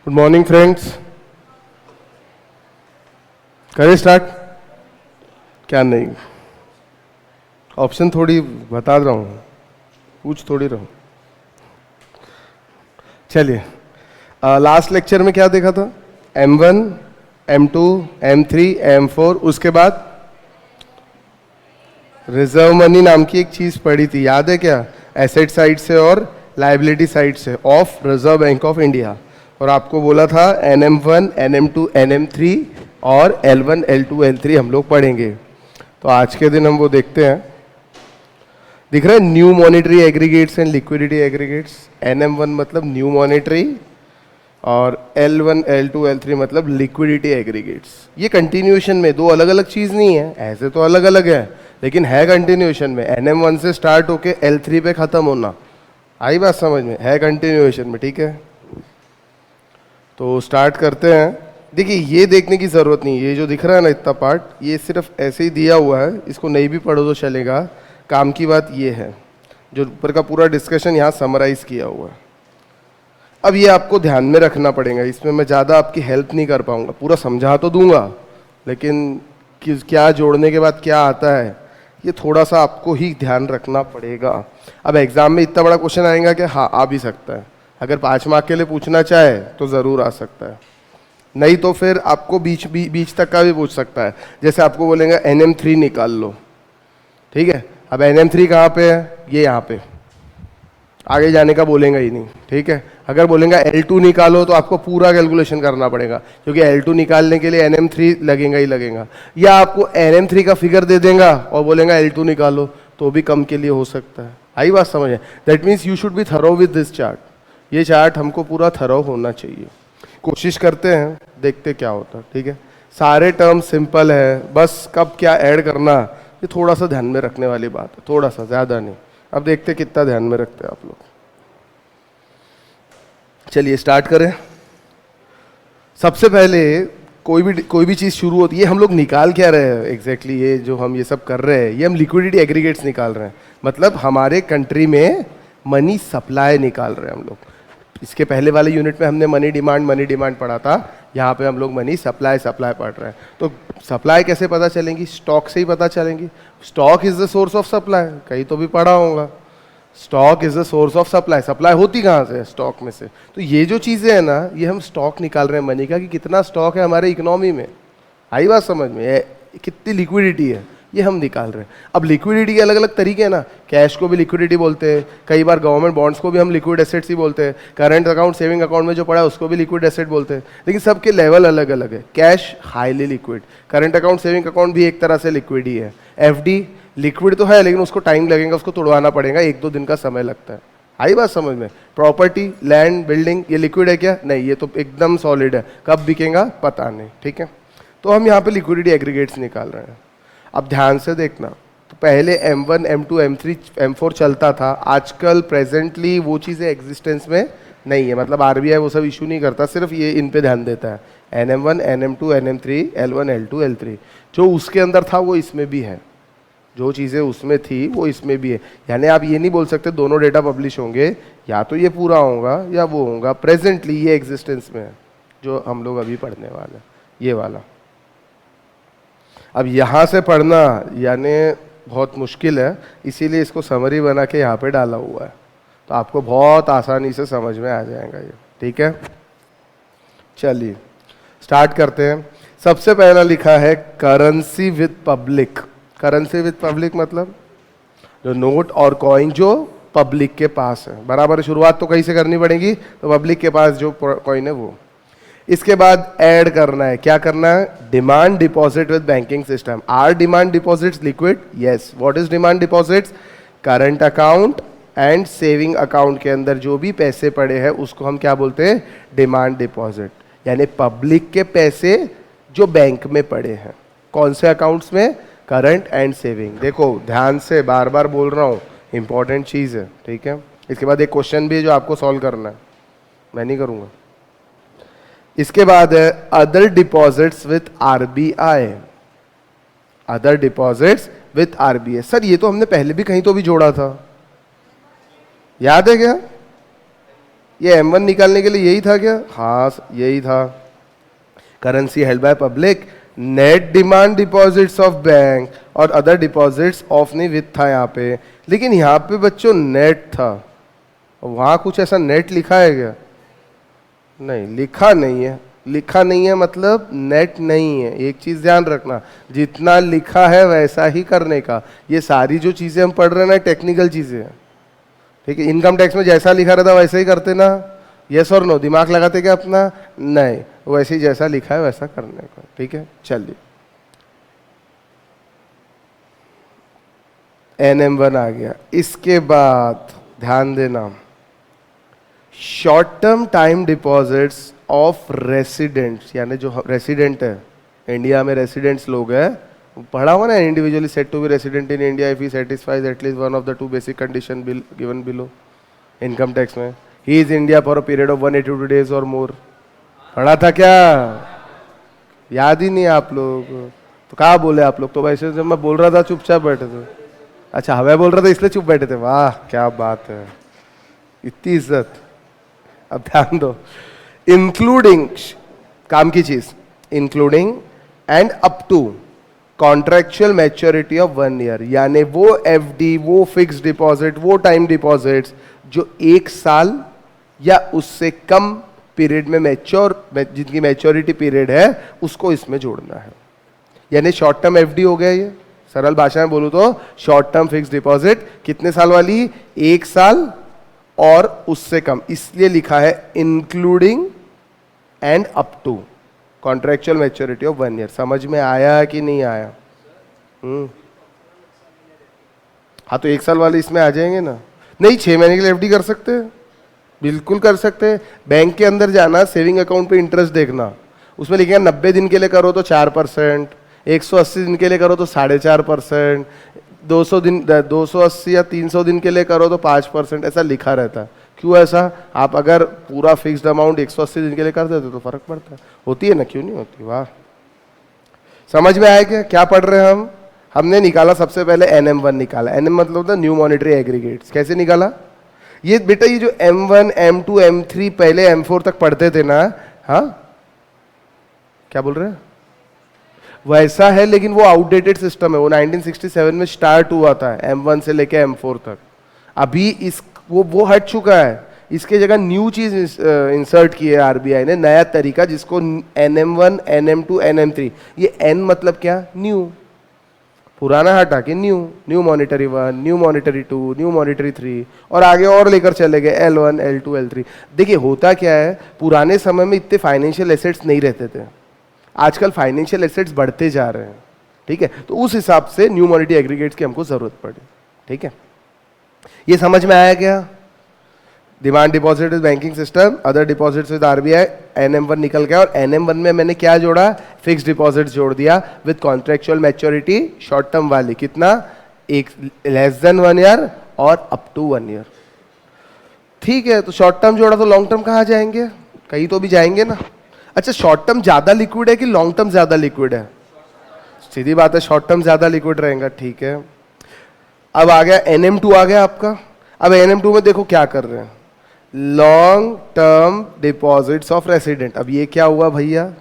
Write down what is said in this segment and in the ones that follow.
Good morning friends, करें start? क्या नहीं, ऑप्शन थोड़ी बता रहा हूँ, पूछ थोड़ी रहा हूँ। चलिए, लास्ट लेक्चर में क्या देखा था? M1, M2, M3, M4, उसके बाद रिजर्व मनी नाम की एक चीज पड़ी थी, याद है क्या? एसेट साइड से और लाइबिलिटी साइड से of reserve bank of India. और आपको बोला था NM1, NM2, NM3 और L1, L2, L3 हम लोग पढ़ेंगे। तो आज के दिन हम वो देखते हैं। दिख रहा है new monetary aggregates and liquidity aggregates. NM1 मतलब न्यू मॉनेटरी और L1, L2, L3 मतलब लिक्विडिटी एग्रीगेट्स। ये कंटिन्यूएशन में, दो अलग अलग चीज नहीं है, ऐसे तो अलग अलग है लेकिन है कंटिन्यूएशन में। NM1 से स्टार्ट होके L3 पे खत्म होना, आई बात समझ में? है कंटिन्यूएशन में, ठीक है। तो स्टार्ट करते हैं। देखिए, ये देखने की जरूरत नहीं, ये जो दिख रहा है ना इतना पार्ट, ये सिर्फ ऐसे ही दिया हुआ है, इसको नहीं भी पढ़ो तो चलेगा। काम की बात ये है, जो ऊपर का पूरा डिस्कशन यहाँ समराइज किया हुआ है। अब ये आपको ध्यान में रखना पड़ेगा, इसमें मैं ज़्यादा आपकी हेल्प नहीं कर पाऊंगा, पूरा समझा तो दूंगा लेकिन क्या जोड़ने के बाद क्या आता है ये थोड़ा सा आपको ही ध्यान रखना पड़ेगा। अब एग्जाम में इतना बड़ा क्वेश्चन आएगा कि हाँ आ भी सकता है, अगर 5 मार्क के लिए पूछना चाहे तो ज़रूर आ सकता है, नहीं तो फिर आपको बीच तक का भी पूछ सकता है। जैसे आपको बोलेंगे NM3 निकाल लो, ठीक है। अब NM3 कहाँ पे है? ये यहाँ पे, आगे जाने का बोलेंगे ही नहीं, ठीक है। अगर बोलेंगे L2 निकालो तो आपको पूरा कैलकुलेशन करना पड़ेगा, क्योंकि L2 निकालने के लिए NM3 लगेगा ही लगेगा। या आपको NM3 का फिगर दे देगा और बोलेगा L2 निकालो, तो भी कम के लिए हो सकता है। आई बात समझ है? That means you should be thorough with this chart. ये चार्ट हमको पूरा थरो होना चाहिए। कोशिश करते हैं, देखते क्या होता है, ठीक है। सारे टर्म सिंपल है, बस कब क्या ऐड करना ये थोड़ा सा ध्यान में रखने वाली बात है, थोड़ा सा, ज़्यादा नहीं। अब देखते कितना ध्यान में रखते हैं आप लोग। चलिए स्टार्ट करें। सबसे पहले कोई भी चीज़ शुरू होती है, हम लोग निकाल क्या रहे हैं एग्जैक्टली? ये जो हम ये सब कर रहे हैं, ये हम लिक्विडिटी एग्रीगेट्स निकाल रहे हैं, मतलब हमारे कंट्री में मनी सप्लाई निकाल रहे हैं हम लोग। इसके पहले वाले यूनिट में हमने मनी डिमांड पढ़ा था, यहाँ पे हम लोग मनी सप्लाई पढ़ रहे हैं। तो सप्लाई कैसे पता चलेंगी? स्टॉक से ही पता चलेंगी। Stock is the source of supply, कहीं तो भी पढ़ा होगा। Stock is the source of supply, supply होती कहाँ से? स्टॉक में से। तो ये जो चीज़ें हैं ना, ये हम स्टॉक निकाल रहे हैं मनी का, कि कितना स्टॉक है हमारे इकोनॉमी में। आई बात समझ में? कितनी लिक्विडिटी है ये हम निकाल रहे हैं। अब लिक्विडिटी के अलग अलग तरीके हैं ना, कैश को भी लिक्विडिटी बोलते हैं, कई बार गवर्नमेंट बॉन्ड्स को भी हम लिक्विड एसेट्स ही बोलते हैं, करंट अकाउंट सेविंग अकाउंट में जो पड़ा है उसको भी लिक्विड एसेट बोलते हैं, लेकिन सबके लेवल अलग अलग है। Cash highly liquid, current account saving account भी एक तरह से लिक्विड ही है। FD लिक्विड तो है लेकिन उसको टाइम लगेगा, उसको तोड़वाना पड़ेगा, 1-2 दिन का समय लगता है। आई बात समझ में? प्रॉपर्टी, लैंड, बिल्डिंग, ये लिक्विड है क्या? नहीं, ये तो एकदम सॉलिड है, कब बिकेगा पता नहीं, ठीक है। तो हम यहाँ पे लिक्विडिटी एग्रीगेट्स निकाल रहे हैं। अब ध्यान से देखना, तो पहले M1, M2, M3, M4 चलता था, आजकल प्रेजेंटली वो चीज़ें एग्जिस्टेंस में नहीं है, मतलब RBI वो सब इशू नहीं करता, सिर्फ ये इन पे ध्यान देता है। NM1, NM2, NM3, L1, L2, L3 जो उसके अंदर था वो इसमें भी है, जो चीज़ें उसमें थी वो इसमें भी है। यानी आप ये नहीं बोल सकते दोनों डेटा पब्लिश होंगे, या तो ये पूरा होगा या वो होगा। प्रेजेंटली ये एग्जिस्टेंस में है जो हम लोग अभी पढ़ने वाले हैं, ये वाला। अब यहाँ से पढ़ना यानी बहुत मुश्किल है, इसीलिए इसको समरी बना के यहाँ पे डाला हुआ है, तो आपको बहुत आसानी से समझ में आ जाएगा ये, ठीक है। चलिए स्टार्ट करते हैं। सबसे पहला लिखा है currency with public. Currency with public मतलब जो नोट और कॉइन जो पब्लिक के पास है, बराबर। शुरुआत तो कहीं से करनी पड़ेगी, तो पब्लिक के पास जो कॉइन है वो। इसके बाद ऐड करना है, क्या करना है? Demand deposit with banking system. Are demand deposits liquid? Yes. What is demand deposits? Current account and saving account के अंदर जो भी पैसे पड़े हैं उसको हम क्या बोलते हैं? Demand deposit. यानी पब्लिक के पैसे जो बैंक में पड़े हैं, कौन से अकाउंट्स में? Current and saving. देखो ध्यान से, बार बार बोल रहा हूँ, इंपॉर्टेंट चीज है, ठीक है। इसके बाद एक क्वेश्चन भी है जो आपको सॉल्व करना है, मैं नहीं करूंगा। इसके बाद है other deposits with RBI। Other deposits with RBI। Sir ये तो हमने पहले भी कहीं तो भी जोड़ा था, याद है क्या? ये M1 निकालने के लिए यही था क्या? हाँ यही था। Currency held by public, net demand deposits of bank और अदर डिपॉजिट्स ऑफ नहीं विथ था यहाँ पे, लेकिन यहाँ पे बच्चों नेट था, वहाँ कुछ ऐसा नेट लिखा है क्या? नहीं लिखा नहीं है। लिखा नहीं है मतलब नेट नहीं है। एक चीज ध्यान रखना, जितना लिखा है वैसा ही करने का। ये सारी जो चीजें हम पढ़ रहे हैं ना टेक्निकल चीजें हैं, ठीक है। इनकम टैक्स में जैसा लिखा रहता वैसे ही करते ना, यस और नो, दिमाग लगाते क्या अपना? नहीं, वैसे ही जैसा लिखा है वैसा करने का, ठीक है। चलिए NM1 आ गया। इसके बाद ध्यान देना, short term time deposits of residents, यानी जो रेसिडेंट है इंडिया में, रेसिडेंट्स लोग हैं, पढ़ा हुआ ना, individually set to be resident in India if he satisfies at least one of the two basic condition given below income tax में, he is India for a period of 182 days or more. पढ़ा था क्या? याद ही नहीं आप लोग तो कहा बोले आप लोग? तो वैसे जब मैं बोल रहा था चुपचाप बैठे थे। अच्छा हमें बोल रहा था इसलिए चुप बैठे थे, वाह क्या बात है, इतनी इज्जत। अब ध्यान दो, इंक्लूडिंग, काम की चीज, including and up to contractual maturity of 1 year, यानी वो FD, वो फिक्स डिपॉजिट, वो टाइम डिपॉजिट्स जो 1 साल या उससे कम पीरियड में जिनकी मैच्योरिटी पीरियड है उसको इसमें जोड़ना है। यानी शॉर्ट टर्म FD हो गया ये, सरल भाषा में बोलूं तो शॉर्ट टर्म फिक्स डिपॉजिट कितने साल वाली? 1 साल और उससे कम, इसलिए लिखा है including and up to contractual maturity of 1 year. समझ में आया कि नहीं आया? हाँ तो 1 साल वाले इसमें आ जाएंगे ना। नहीं 6 महीने के लिए FD कर सकते हैं, बिल्कुल कर सकते हैं। बैंक के अंदर जाना, सेविंग अकाउंट पे इंटरेस्ट देखना, उसमें लिखेगा 90 दिन के लिए करो तो 4%, 180 दिन के लिए करो तो 4.5%, 280 या 300 दिन के लिए करो तो 5%, ऐसा लिखा रहता है। क्यों ऐसा? आप अगर पूरा फिक्स्ड अमाउंट 180 दिन के लिए कर देते तो फर्क पड़ता है। होती है ना, क्यों नहीं होती? वाह, समझ में आया क्या क्या पढ़ रहे हैं हम? हमने निकाला सबसे पहले NM1 निकाला। NM मतलब होता है न्यू मॉनेटरी एग्रीगेट्स। कैसे निकाला? ये बेटा ये जो M1, M2, M3 पहले M4 तक पढ़ते थे ना, हाँ क्या बोल रहे हैं, वैसा है, लेकिन वो आउटडेटेड सिस्टम है। वो 1967 में स्टार्ट हुआ था M1 से लेके M4 तक। अभी इस वो हट चुका है, इसके जगह न्यू चीज इंसर्ट की है RBI ने, नया तरीका, जिसको NM1, NM2, NM3। ये N मतलब क्या? न्यू, पुराना हटा के new, new monetary 1, new monetary 2, new monetary 3, और आगे और लेकर चले गए L1, L2, L3। देखिए होता क्या है, पुराने समय में इतने फाइनेंशियल एसेट्स नहीं रहते थे, आजकल फाइनेंशियल एसेट्स बढ़ते जा रहे हैं, ठीक है। तो उस हिसाब से न्यू मॉनिटरी एग्रीगेट्स की हमको जरूरत पड़ी, ठीक है। ये समझ में आया क्या? Demand deposit with banking system, other deposits with RBI, NM1 निकल गया। और NM1 में मैंने क्या जोड़ा? फिक्स डिपॉजिट जोड़ दिया with contractual maturity, short term वाली कितना? एक लेस देन 1 ईयर और अप टू 1 ईयर, ठीक है। तो शॉर्ट टर्म जोड़ा तो लॉन्ग टर्म कहाँ जाएंगे? कहीं तो भी जाएंगे ना। अच्छा शॉर्ट टर्म ज्यादा लिक्विड है कि लॉन्ग टर्म ज्यादा लिक्विड है? सीधी बात है, शॉर्ट टर्म ज्यादा लिक्विड रहेगा, ठीक है। अब आ गया NM2 आ गया आपका। अब NM2 में देखो क्या कर रहे हैं, long term deposits of resident. अब ये क्या हुआ भैया?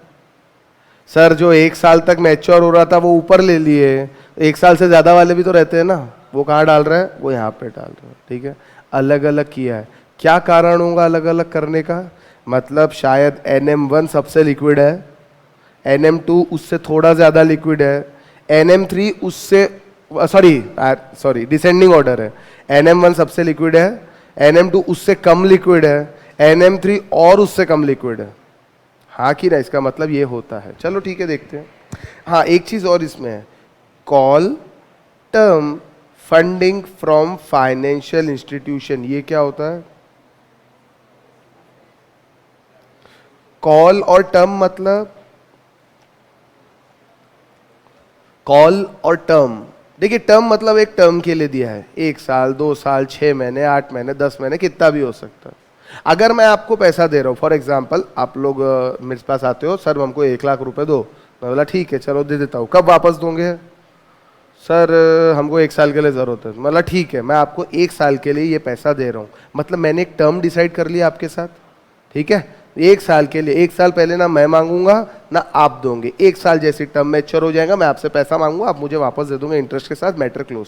सर जो 1 साल तक मैच्योर हो रहा था वो ऊपर ले लिए, 1 साल से ज्यादा वाले भी तो रहते हैं ना, वो कहाँ डाल रहा है? वो यहाँ पे डाल रहा है, ठीक है। अलग अलग किया है, क्या कारण होगा अलग अलग करने का? मतलब शायद NM1 सबसे लिक्विड है, NM2 उससे थोड़ा ज्यादा लिक्विड है, NM3 उससे सॉरी डिसेंडिंग ऑर्डर है, NM1 सबसे लिक्विड है, NM2 उससे कम लिक्विड है, NM3 और उससे कम लिक्विड है। हाँ कि ना? इसका मतलब ये होता है। चलो ठीक है, देखते हैं। हाँ एक चीज और इसमें है, call term funding from financial institution. ये क्या होता है? कॉल और टर्म मतलब, कॉल और टर्म, देखिए टर्म मतलब एक टर्म के लिए दिया है, 1 साल, 2 साल, 6 महीने, 8 महीने, 10 महीने, कितना भी हो सकता है। अगर मैं आपको पैसा दे रहा हूँ, फॉर एग्जाम्पल आप लोग मेरे पास आते हो, सर हमको 1 लाख रुपए दो, मैं बोला ठीक है चलो दे देता हूँ, कब वापस दोगे? सर हमको 1 साल के लिए ज़रूरत है। मतलब ठीक है, मैं आपको 1 साल के लिए ये पैसा दे रहा हूँ, मतलब मैंने एक टर्म डिसाइड कर लिया आपके साथ, ठीक है। 1 साल के लिए, 1 साल पहले ना मैं मांगूंगा ना आप दोगे, 1 साल जैसी टर्म मैच्योर हो जाएगा, मैं आपसे पैसा मांगूंगा, आप मुझे वापस दे दोगे इंटरेस्ट के साथ, मैटर क्लोज।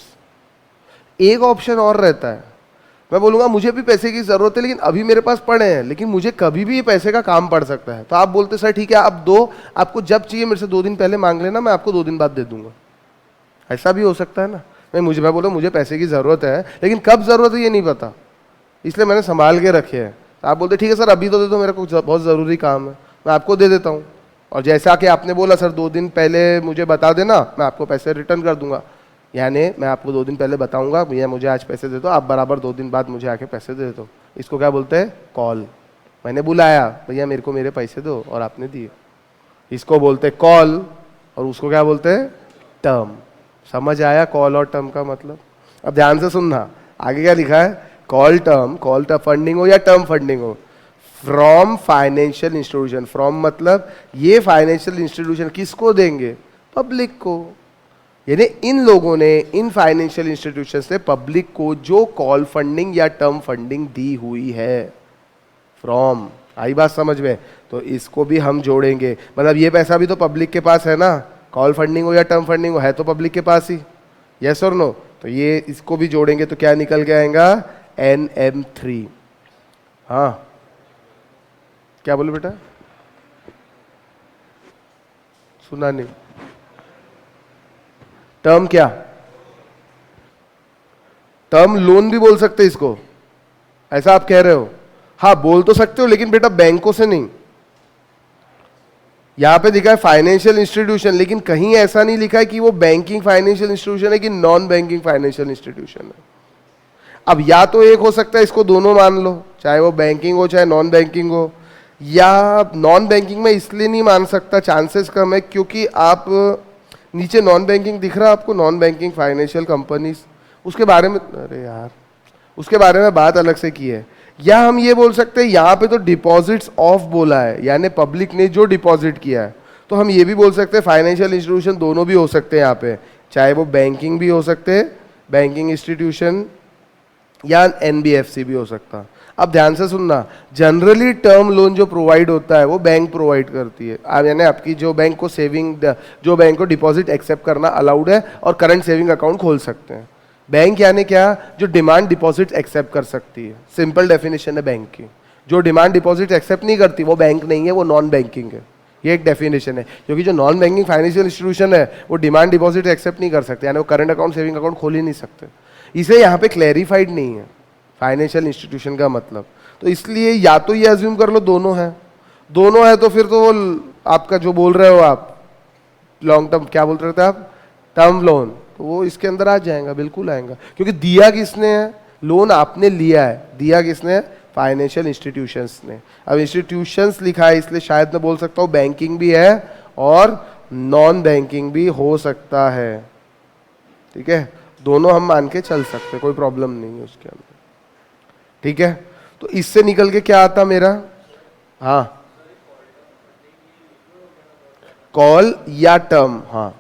एक ऑप्शन और रहता है, मैं बोलूंगा मुझे भी पैसे की जरूरत है लेकिन अभी मेरे पास पड़े हैं, लेकिन मुझे कभी भी ये पैसे का काम पड़ सकता है, तो आप बोलते सर ठीक है आप दो, आपको जब चाहिए मेरे से 2 दिन पहले मांग लेना, मैं आपको 2 दिन बाद दे दूंगा। ऐसा भी हो सकता है ना। मैं बोला मुझे पैसे की ज़रूरत है लेकिन कब ज़रूरत है ये नहीं पता, इसलिए मैंने संभाल के रखे हैं। तो आप बोलते ठीक है सर अभी तो दे दो, मेरा कुछ बहुत ज़रूरी काम है, मैं आपको दे देता हूँ। और जैसा कि आपने बोला सर 2 दिन पहले मुझे बता देना, मैं आपको पैसे रिटर्न कर दूंगा, यानी मैं आपको 2 दिन पहले बताऊंगा भैया मुझे आज पैसे दे दो, आप बराबर 2 दिन बाद मुझे आके पैसे दे दो। इसको क्या बोलते हैं? कॉल। मैंने बुलाया भैया मेरे को मेरे पैसे दो और आपने दिए, इसको बोलते हैं कॉल। और उसको क्या बोलते हैं? टर्म। समझ आया कॉल और टर्म का मतलब? अब ध्यान से सुनना, आगे क्या लिखा है? कॉल टर्म फंडिंग हो या टर्म फंडिंग हो, फ्रॉम फाइनेंशियल इंस्टीट्यूशन। फ्रॉम मतलब ये फाइनेंशियल इंस्टीट्यूशन किसको देंगे? पब्लिक को। यानी इन लोगों ने, इन फाइनेंशियल इंस्टीट्यूशन से पब्लिक को जो कॉल फंडिंग या टर्म फंडिंग दी हुई है, फ्रॉम। आई बात समझ में? तो इसको भी हम जोड़ेंगे, मतलब ये पैसा भी तो पब्लिक के पास है ना, कॉल फंडिंग हो या टर्म फंडिंग हो, है तो पब्लिक के पास ही, यस और नो। तो ये इसको भी जोड़ेंगे तो क्या निकल के आएगा? NM3। हाँ क्या बोले बेटा? सुना नहीं। टर्म क्या? टर्म लोन भी बोल सकते इसको, ऐसा आप कह रहे हो? हाँ बोल तो सकते हो लेकिन बेटा बैंकों से नहीं। यहां पे लिखा है फाइनेंशियल इंस्टीट्यूशन, लेकिन कहीं ऐसा नहीं लिखा है कि वो बैंकिंग फाइनेंशियल इंस्टीट्यूशन है कि नॉन बैंकिंग फाइनेंशियल इंस्टीट्यूशन है। अब या तो एक हो सकता है, इसको दोनों मान लो, चाहे वो बैंकिंग हो चाहे नॉन बैंकिंग हो। या नॉन बैंकिंग में इसलिए नहीं मान सकता, चांसेस कम है, क्योंकि आप नीचे नॉन बैंकिंग दिख रहा है आपको, नॉन बैंकिंग फाइनेंशियल कंपनीज, उसके बारे में, अरे यार उसके बारे में बात अलग से की है। या हम ये बोल सकते हैं यहाँ पे तो डिपॉजिट्स ऑफ बोला है, यानी पब्लिक ने जो डिपॉजिट किया है, तो हम ये भी बोल सकते हैं फाइनेंशियल इंस्टीट्यूशन दोनों भी हो सकते हैं यहाँ पे, चाहे वो बैंकिंग भी हो सकते हैं, बैंकिंग इंस्टीट्यूशन, या NBFC भी हो सकता। अब ध्यान से सुनना, जनरली टर्म लोन जो प्रोवाइड होता है वो बैंक प्रोवाइड करती है, यानी आपकी जो बैंक को सेविंग, जो बैंक को डिपॉजिट एक्सेप्ट करना अलाउड है और करंट सेविंग अकाउंट खोल सकते हैं। बैंक यानी क्या? जो डिमांड डिपॉजिट एक्सेप्ट कर सकती है, सिंपल डेफिनेशन है बैंक की। जो डिमांड डिपॉजिट एक्सेप्ट नहीं करती वो बैंक नहीं है, वो नॉन बैंकिंग है, ये एक डेफिनेशन है। क्योंकि जो नॉन बैंकिंग फाइनेंशियल इंस्टीट्यूशन है वो डिमांड डिपॉजिट एक्सेप्ट नहीं कर सकते, यानी वो करंट अकाउंट सेविंग अकाउंट खोल ही नहीं सकते। इसे यहाँ पे क्लैरिफाइड नहीं है फाइनेंशियल इंस्टीट्यूशन का मतलब, तो इसलिए या तो ये अज्यूम कर लो दोनों है, दोनों है तो फिर तो वो आपका जो बोल रहे हो आप लॉन्ग टर्म, क्या बोल रहे थे आप? टर्म लोन, तो वो इसके अंदर आ जाएगा, बिल्कुल आएगा, क्योंकि दिया किसने है? लोन आपने लिया है, दिया किसने है? फाइनेंशियल इंस्टीट्यूशंस ने। अब इंस्टीट्यूशंस लिखा है इसलिए शायद मैं बोल सकता हूँ बैंकिंग भी है और नॉन बैंकिंग भी हो सकता है, ठीक है, दोनों हम मान के चल सकते हैं, कोई प्रॉब्लम नहीं है उसके अंदर, ठीक है। तो इससे निकल के क्या आता मेरा? हाँ कॉल या टर्म, हाँ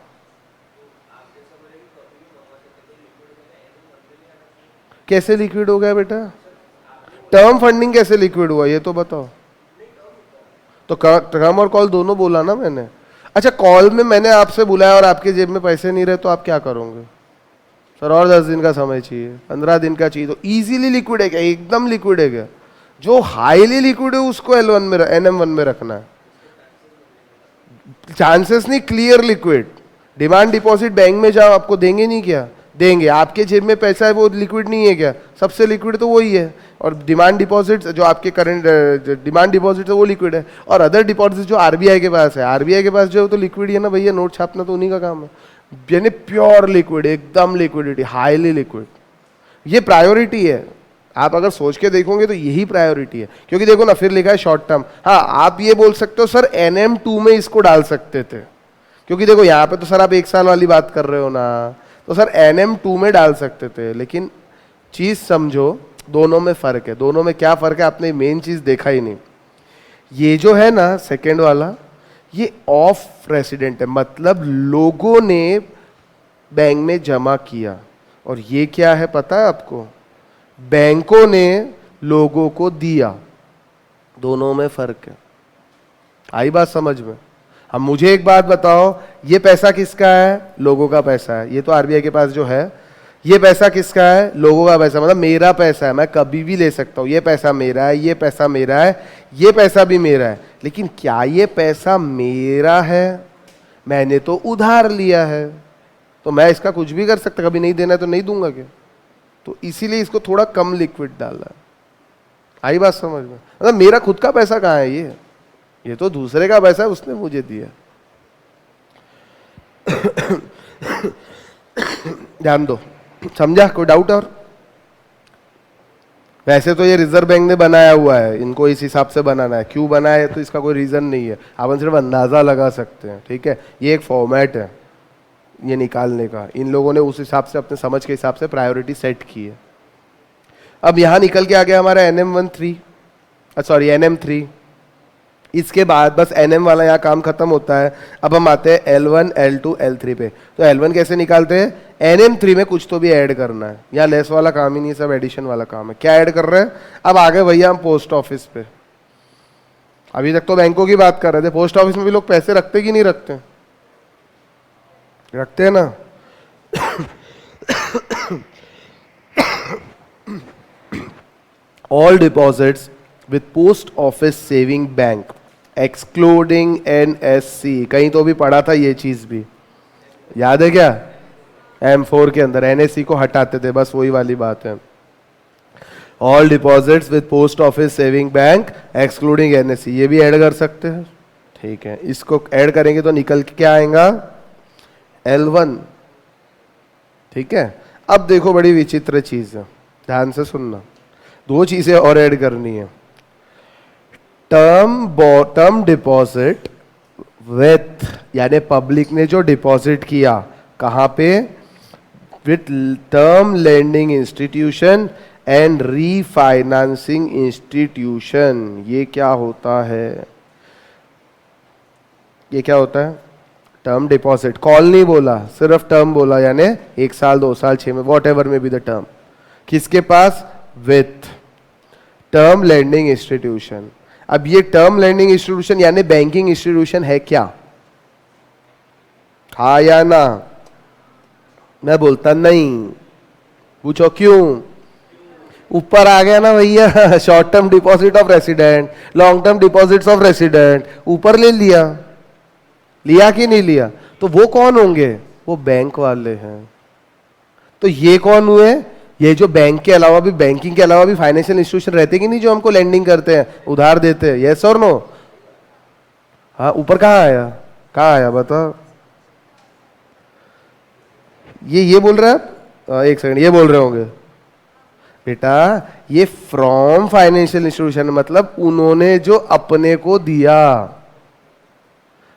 कैसे लिक्विड हो गया बेटा? टर्म फंडिंग कैसे लिक्विड हुआ ये तो बताओ। तो टर्म और कॉल दोनों बोला ना मैंने। अच्छा कॉल में मैंने आपसे बुलाया और आपके जेब में पैसे नहीं रहे तो आप क्या करोगे? सर और 10 दिन का समय चाहिए, 15 दिन का चाहिए, तो इजीली लिक्विड है क्या? एकदम लिक्विड है क्या? जो हाईली लिक्विड है उसको L1 में, NM1 में रखना है, चांसेस नहीं, clear liquid. Demand deposit bank में जाओ आपको देंगे नहीं क्या? देंगे। आपके जेब में पैसा है वो लिक्विड नहीं है क्या? सबसे लिक्विड तो वही है। और डिमांड डिपॉजिट जो आपके करंट डिमांड डिपॉजिट है वो लिक्विड है, और अदर डिपॉजिट जो RBI के पास है, RBI के पास जो तो लिक्विड है ना भैया, नोट छापना तो उन्हीं का काम है, यानी प्योर लिक्विड, एकदम लिक्विडिटी, हाईली लिक्विड। ये प्रायोरिटी है, आप अगर सोच के देखोगे तो यही प्रायोरिटी है, क्योंकि देखो ना फिर लिखा है शॉर्ट टर्म। हाँ आप ये बोल सकते हो सर NM2 में इसको डाल सकते थे, क्योंकि देखो यहाँ पे तो सर आप 1 साल वाली बात कर रहे हो ना, तो सर NM2 में डाल सकते थे, लेकिन चीज समझो दोनों में फर्क है। दोनों में क्या फर्क है आपने मेन चीज देखा ही नहीं। ये जो है ना सेकेंड वाला, ये ऑफ रेसिडेंट है, मतलब लोगों ने बैंक में जमा किया। और ये क्या है पता है आपको? बैंकों ने लोगों को दिया। दोनों में फर्क है। आई बात समझ में? अब मुझे एक बात बताओ, ये पैसा किसका है? लोगों का पैसा है। ये तो आरबीआई के पास जो है, ये पैसा किसका है? लोगों का पैसा, मतलब मेरा पैसा है, मैं कभी भी ले सकता हूं। ये पैसा मेरा है, ये पैसा मेरा है, ये पैसा भी मेरा है। लेकिन क्या ये पैसा मेरा है? मैंने तो उधार लिया है, तो मैं इसका कुछ भी कर सकता। कभी नहीं देना है तो नहीं दूंगा क्या? तो इसीलिए इसको थोड़ा कम लिक्विड डाला। आई बात समझ में? मतलब मेरा खुद का पैसा कहाँ है? ये तो दूसरे का पैसा है, उसने मुझे दिया। ध्यान दो, समझा? कोई डाउट? और वैसे तो ये रिजर्व बैंक ने बनाया हुआ है, इनको इस हिसाब से बनाना है। क्यों बनाया है तो इसका कोई रीजन नहीं है, आप सिर्फ अंदाजा लगा सकते हैं। ठीक है, ये एक फॉर्मेट है ये निकालने का। इन लोगों ने उस हिसाब से अपने समझ के हिसाब से प्रायोरिटी सेट की है। अब यहां निकल के आ गया हमारा NM3। इसके बाद बस NM वाला यहाँ काम खत्म होता है। अब हम आते हैं L1, L2, L3 पे। तो L1 कैसे निकालते हैं? NM3 में कुछ तो भी ऐड करना है। यहाँ लेस वाला काम ही नहीं, सब एडिशन वाला काम है। क्या ऐड कर रहे हैं? अब आगे भैया हम पोस्ट ऑफिस पे। अभी तक तो बैंकों की बात कर रहे थे, पोस्ट ऑफिस में भी लोग पैसे रखते कि नहीं रखते? रखते हैं ना। All deposits with post office saving bank excluding NSC। कहीं तो भी पढ़ा था ये चीज भी, याद है क्या? M4 के अंदर NSC को हटाते थे, बस वही वाली बात है। All deposits with post office saving bank excluding NSC, ये भी ऐड कर सकते हैं। ठीक है, इसको ऐड करेंगे तो निकल के क्या आएगा? L1। ठीक है, अब देखो बड़ी विचित्र चीज है, ध्यान से सुनना। दो चीजें और ऐड करनी है। टर्म डिपॉजिट विथ, यानी पब्लिक ने जो डिपॉजिट किया कहां पे? With term lending institution and refinancing institution. ये क्या होता है? ये क्या होता है? टर्म डिपॉजिट, कॉल नहीं बोला, सिर्फ टर्म बोला, यानी 1 साल 2 साल 6 में, whatever may be the term. किसके पास? With term lending institution. अब ये टर्म लेंडिंग इंस्टीट्यूशन यानी बैंकिंग इंस्टीट्यूशन है क्या? हाँ या ना? मैं बोलता नहीं। पूछो क्यों? ऊपर आ गया ना भैया, short term deposit of resident, long term deposits of resident, ऊपर ले लिया। लिया कि नहीं लिया? तो वो कौन होंगे? वो बैंक वाले हैं। तो ये कौन हुए? ये जो बैंक के अलावा भी, बैंकिंग के अलावा भी फाइनेंशियल इंस्टीट्यूशन रहते कि नहीं, जो हमको लेंडिंग करते हैं, उधार देते हैं। यस और नो? हाँ, ऊपर कहाँ आया? कहाँ आया बताओ? ये बोल रहे हैं? एक सेकंड, ये बोल रहे होंगे बेटा, ये फ्रॉम फाइनेंशियल इंस्टीट्यूशन, मतलब उन्होंने जो अपने को दिया।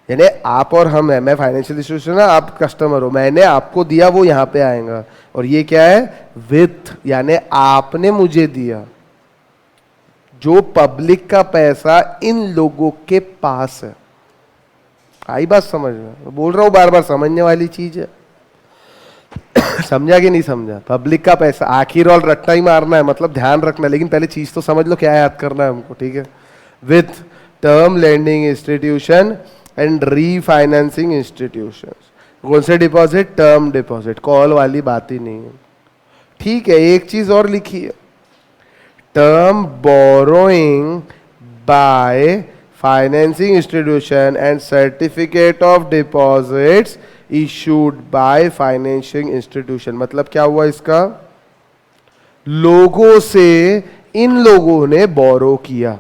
यानी आप और हम है, मैं फाइनेंशियल इंस्टीट्यूशन है, आप कस्टमर हो, मैंने आपको दिया, वो यहां पे आएगा। और ये क्या है? विथ, यानी आपने मुझे दिया। जो पब्लिक का पैसा इन लोगों के पास है। आई बात समझ में? बोल रहा हूं बार बार, समझने वाली चीज है। समझा कि नहीं समझा? पब्लिक का पैसा, आखिर और रट्टा ही मारना है, मतलब ध्यान रखना, लेकिन पहले चीज तो समझ लो क्या याद करना है हमको। ठीक है, with term lending institution and refinancing institution. कौन से डिपॉजिट? टर्म डिपॉजिट, कॉल वाली बात ही नहीं है। ठीक है, एक चीज और लिखी है, term borrowing bye financing institution and certificate of deposits issued bye financial institution. मतलब क्या हुआ इसका? लोगों से इन लोगों ने बोरो किया,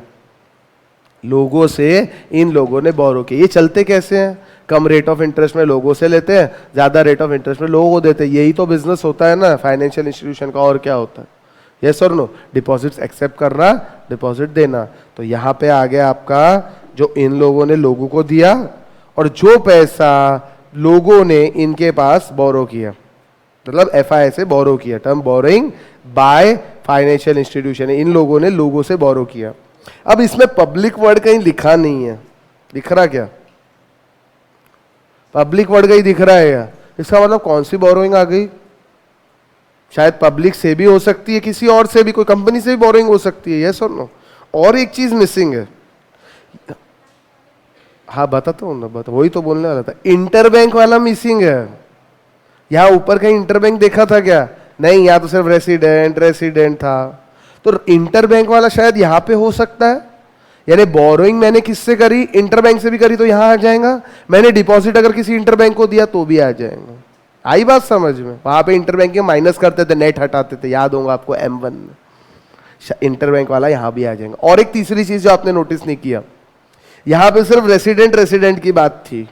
लोगों से इन लोगों ने बोरो किया। ये चलते कैसे हैं? कम रेट ऑफ इंटरेस्ट में लोगों से लेते हैं, ज्यादा रेट ऑफ इंटरेस्ट में लोगों को देते हैं। यही तो बिजनेस होता है ना फाइनेंशियल इंस्टीट्यूशन का, और क्या होता है? यस और नो? डिपॉजिट्स एक्सेप्ट करना, डिपॉजिट देना। तो यहां पे आ गया आपका, जो इन लोगों ने लोगों को दिया और जो पैसा लोगों ने इनके पास बोरो किया, मतलब FI से बोरो किया। Term borrowing by financial institution, इन लोगों ने लोगों से बोरो किया। अब इसमें पब्लिक वर्ड कहीं लिखा नहीं है, दिख रहा क्या? पब्लिक वर्ड कहीं दिख रहा है क्या? इसका मतलब कौन सी बोरोइंग आ गई? शायद पब्लिक से भी हो सकती है, किसी और से भी, कोई कंपनी से भी बोरोइंग हो सकती है, यस और नो। और एक चीज मिसिंग है। हाँ बताता हूँ ना, बता, वही तो बोलने वाला था, इंटरबैंक वाला मिसिंग है। यहाँ ऊपर कहीं इंटरबैंक देखा था क्या? नहीं, यहाँ तो सिर्फ रेसिडेंट रेसिडेंट था। तो इंटरबैंक वाला शायद यहाँ पे हो सकता है। यानी बोरोइंग मैंने किससे करी? इंटरबैंक से भी करी तो यहाँ आ जाएगा। मैंने डिपॉजिट अगर किसी इंटरबैंक को दिया तो भी आ जाएगा। आई बात समझ में? वहां पे इंटरबैंक के माइनस करते थे, नेट हटाते थे, याद होगा आपको M1 में। इंटरबैंक वाला यहां भी आ जाएगा। और एक तीसरी चीज जो आपने नोटिस नहीं किया, यहां पे सिर्फ रेसिडेंट रेसिडेंट की बात थी,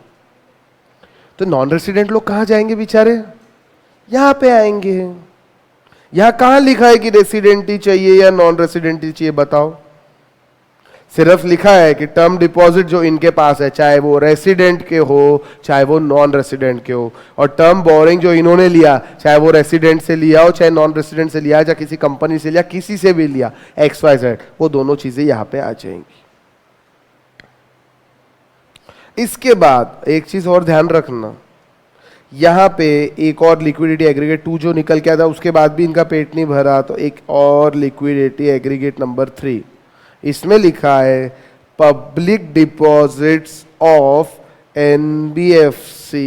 तो नॉन रेसिडेंट लोग कहां जाएंगे बेचारे? यहां पे आएंगे। यहां कहां लिखा है कि रेसिडेंट ही चाहिए या नॉन रेसिडेंट ही चाहिए? बताओ। सिर्फ लिखा है कि टर्म डिपॉजिट जो इनके पास है, चाहे वो रेसिडेंट के हो चाहे वो नॉन रेसिडेंट के हो, और टर्म बोरिंग जो इन्होंने लिया, चाहे वो रेसिडेंट से लिया हो चाहे नॉन रेसिडेंट से लिया, चाहे किसी कंपनी से लिया, किसी से भी लिया, XYZ, वो दोनों चीजें यहां पे आ जाएंगी। इसके बाद एक चीज और ध्यान रखना, यहां पे एक और लिक्विडिटी एग्रीगेट 2 जो निकल के आता, उसके बाद भी इनका पेट नहीं भरा, तो एक और लिक्विडिटी एग्रीगेट नंबर 3, इसमें लिखा है public deposits of NBFC।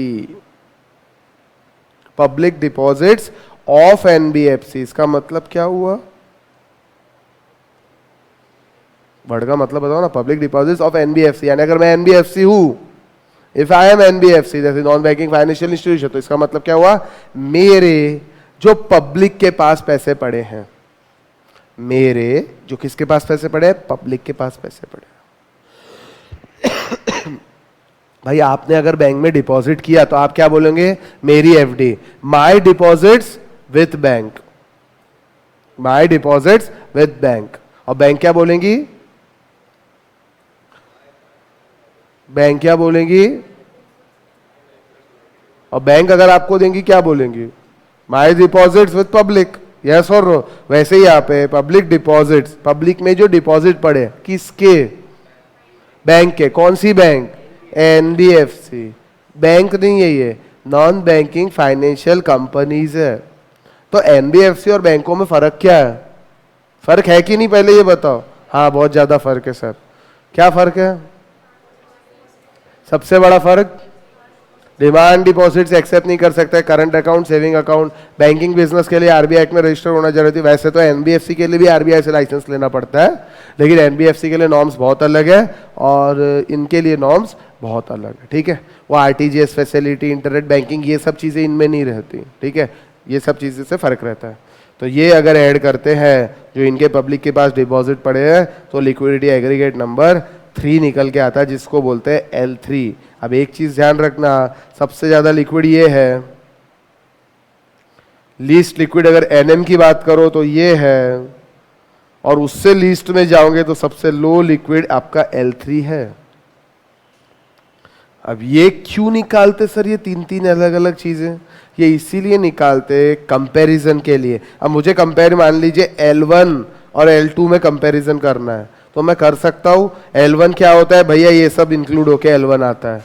Public deposits of NBFC, इसका मतलब क्या हुआ? वर्ड का मतलब बताओ ना। पब्लिक डिपॉजिट्स ऑफ NBFC, यानी अगर मैं NBFC हूं, इफ आई एम NBFC जैसे नॉन बैंकिंग फाइनेंशियल इंस्टीट्यूशन, तो इसका मतलब क्या हुआ? मेरे जो पब्लिक के पास पैसे पड़े हैं, मेरे जो किसके पास पैसे पड़े? पब्लिक के पास पैसे पड़े। भाई आपने अगर बैंक में डिपॉजिट किया तो आप क्या बोलेंगे? मेरी FD, my deposits with bank, my deposits with bank. और बैंक क्या बोलेंगी? बैंक क्या बोलेंगी? और बैंक अगर आपको देंगी क्या बोलेंगी? माई डिपॉजिट्स विथ पब्लिक, यस और नो। वैसे ही यहाँ पे पब्लिक डिपॉजिट्स, पब्लिक में जो डिपॉजिट पड़े किसके? बैंक के। कौन सी बैंक? NBFC। बैंक नहीं है ये, नॉन बैंकिंग फाइनेंशियल कंपनीज है। तो NBFC और बैंकों में फर्क क्या है? फर्क है कि नहीं, पहले ये बताओ। हाँ बहुत ज्यादा फर्क है सर। क्या फर्क है? सबसे बड़ा फर्क, डिमांड डिपॉजिट्स एक्सेप्ट नहीं कर सकते, current account, saving account. Banking business के लिए RBI एक्ट में रजिस्टर होना जरूरी है। वैसे तो NBFC के लिए भी RBI से लाइसेंस लेना पड़ता है, लेकिन NBFC के लिए नॉर्म्स बहुत अलग है और इनके लिए नॉर्म्स बहुत अलग है। ठीक है, वो RTGS फैसिलिटी, इंटरनेट बैंकिंग, ये सब चीज़ें इनमें नहीं रहती। ठीक है, ये सब चीज़ें से फर्क रहता है। तो ये अगर ऐड करते हैं जो इनके पब्लिक के पास डिपॉजिट पड़े हैं, तो लिक्विडिटी एग्रीगेट नंबर 3 निकल के आता है, जिसको बोलते हैं L3। अब एक चीज ध्यान रखना, सबसे ज्यादा लिक्विड ये है, लीस्ट लिक्विड अगर NM की बात करो तो ये है, और उससे लीस्ट में जाओगे तो सबसे लो लिक्विड आपका L3 है। अब ये क्यों निकालते सर ये 3-3 अलग अलग चीजें? ये इसीलिए निकालते कंपैरिजन के लिए। अब मुझे कंपेयर, मान लीजिए L1 और L2 में कंपैरिजन करना है, तो मैं कर सकता हूं। L1 क्या होता है भैया? ये सब इंक्लूड होके L1 आता है।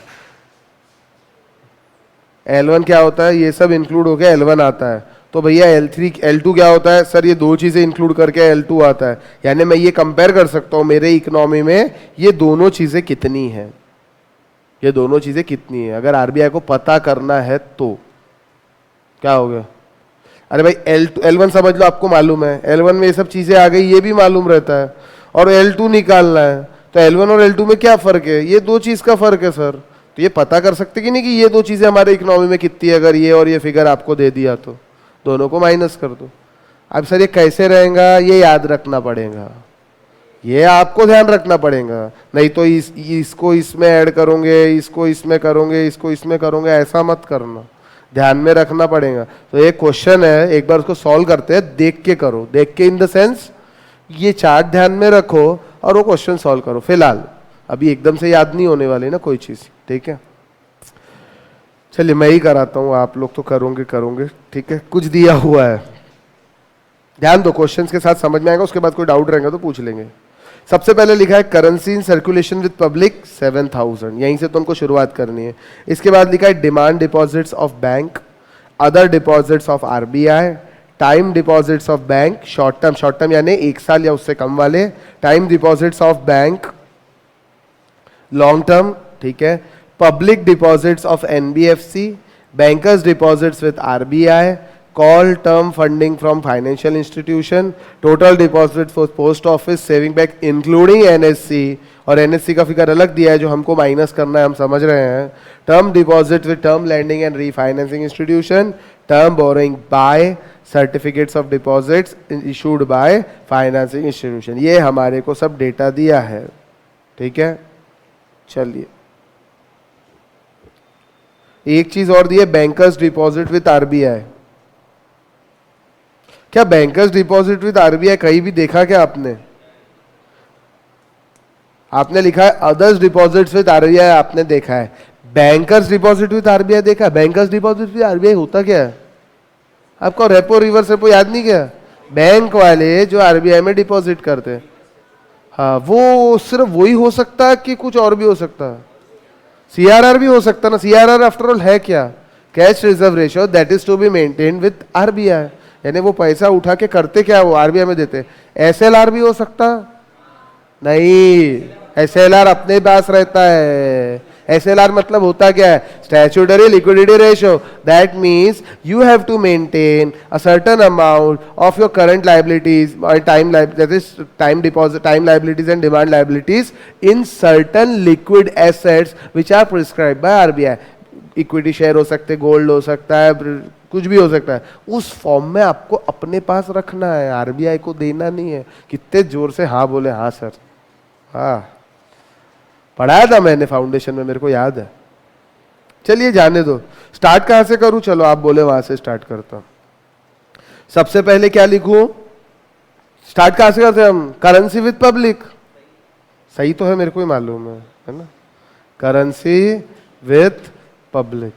L1 क्या होता है? ये सब इंक्लूड होके L1 आता है। तो भैया L3 L2 क्या होता है? सर ये दो चीजें इंक्लूड करके L2 आता है। यानी मैं ये कंपेयर कर सकता हूं मेरे इकोनॉमी में ये दोनों चीजें कितनी है, ये दोनों चीजें कितनी है। अगर RBI को पता करना है तो क्या हो गया? अरे भाई L1 समझ लो, आपको मालूम है L1 में ये सब चीजें आ गई, ये भी मालूम रहता है, और L2 निकालना है, तो L1 और L2 में क्या फर्क है? ये दो चीज का फर्क है सर। तो ये पता कर सकते कि नहीं कि ये दो चीजें हमारे इकोनॉमी में कितनी है। अगर ये और ये फिगर आपको दे दिया तो दोनों को माइनस कर दो। अब सर ये कैसे रहेगा? ये याद रखना पड़ेगा, ये आपको ध्यान रखना पड़ेगा। नहीं तो इसको इसमें ऐड करोगे, इसको इसमें करोगे, इसको इसमें करोगे, ऐसा मत करना, ध्यान में रखना पड़ेगा। तो एक क्वेश्चन है, एक बार उसको सॉल्व करते हैं, देख के करो। देख के इन द सेंस ये चार्ट ध्यान में रखो और वो क्वेश्चन सॉल्व करो। फिलहाल अभी एकदम से याद नहीं होने वाली ना कोई चीज। ठीक है, चलिए मैं ही कराता हूँ, आप लोग तो करोगे। ठीक है, कुछ दिया हुआ है, ध्यान दो, क्वेश्चंस के साथ समझ में आएगा। उसके बाद कोई डाउट रहेगा तो पूछ लेंगे। सबसे पहले लिखा है currency in circulation with public 7,000, यहीं से तुमको शुरुआत करनी है। इसके बाद लिखा है demand deposits of bank, other deposits of RBI, time deposits of bank, short term यानी 1 साल या उससे कम वाले, time deposits of bank long term, ठीक है, public deposits of NBFC, bankers deposits with RBI, call term funding from financial institution, total deposit for post office saving bank including NSC, और NSC का figure अलग दिया है जो हमको minus करना है, हम समझ रहे हैं, term deposit with term lending and refinancing institution, term borrowing by, certificates of deposits issued by financing institution. ये हमारे को सब डेटा दिया है, ठीक है। चलिए एक चीज और दी है, बैंकर्स डिपॉजिट विद आरबीआई। क्या बैंकर्स डिपॉजिट विद आरबीआई कहीं भी देखा क्या आपने? आपने लिखा है अदर्स डिपॉजिट्स विद आरबीआई, आपने देखा है। बैंकर्स डिपॉजिट विद आरबीआई देखा है? बैंकर्स डिपॉजिट विद आरबीआई होता क्या है? आपको रेपो रिवर्स रेपो याद नहीं क्या? बैंक वाले जो आरबीआई में डिपॉजिट करते हैं, हाँ, वो सिर्फ वही हो सकता है कि कुछ और भी हो सकता है? सीआरआर भी हो सकता है ना। सीआरआर आफ्टर ऑल है क्या? Cash reserve ratio that is to be maintain with RBI, यानी वो पैसा उठा के करते क्या, वो आरबीआई में देते। एसएलआर भी हो सकता नहीं, एसएलआर अपने पास रहता है। एसएलआर मतलब होता क्या है? Statutory liquidity ratio, that means you have to maintain a certain amount of your current liabilities or time that is time deposit, time liabilities and demand liabilities in certain liquid assets which are prescribed by RBI. Equity share हो सकते, gold हो सकता है, कुछ भी हो सकता है। उस फॉर्म में आपको अपने पास रखना है, आरबीआई को देना नहीं है। कितने जोर से हाँ बोले? हाँ सर, हाँ पढ़ाया था मैंने फाउंडेशन में, मेरे को याद है। चलिए जाने दो, स्टार्ट कहां से करूं? चलो आप बोले वहां से स्टार्ट करता हूं। सबसे पहले क्या लिखूं? स्टार्ट कहां से करते हैं हम? करेंसी विद पब्लिक, सही तो है, मेरे को ही मालूम है ना। करेंसी विद पब्लिक,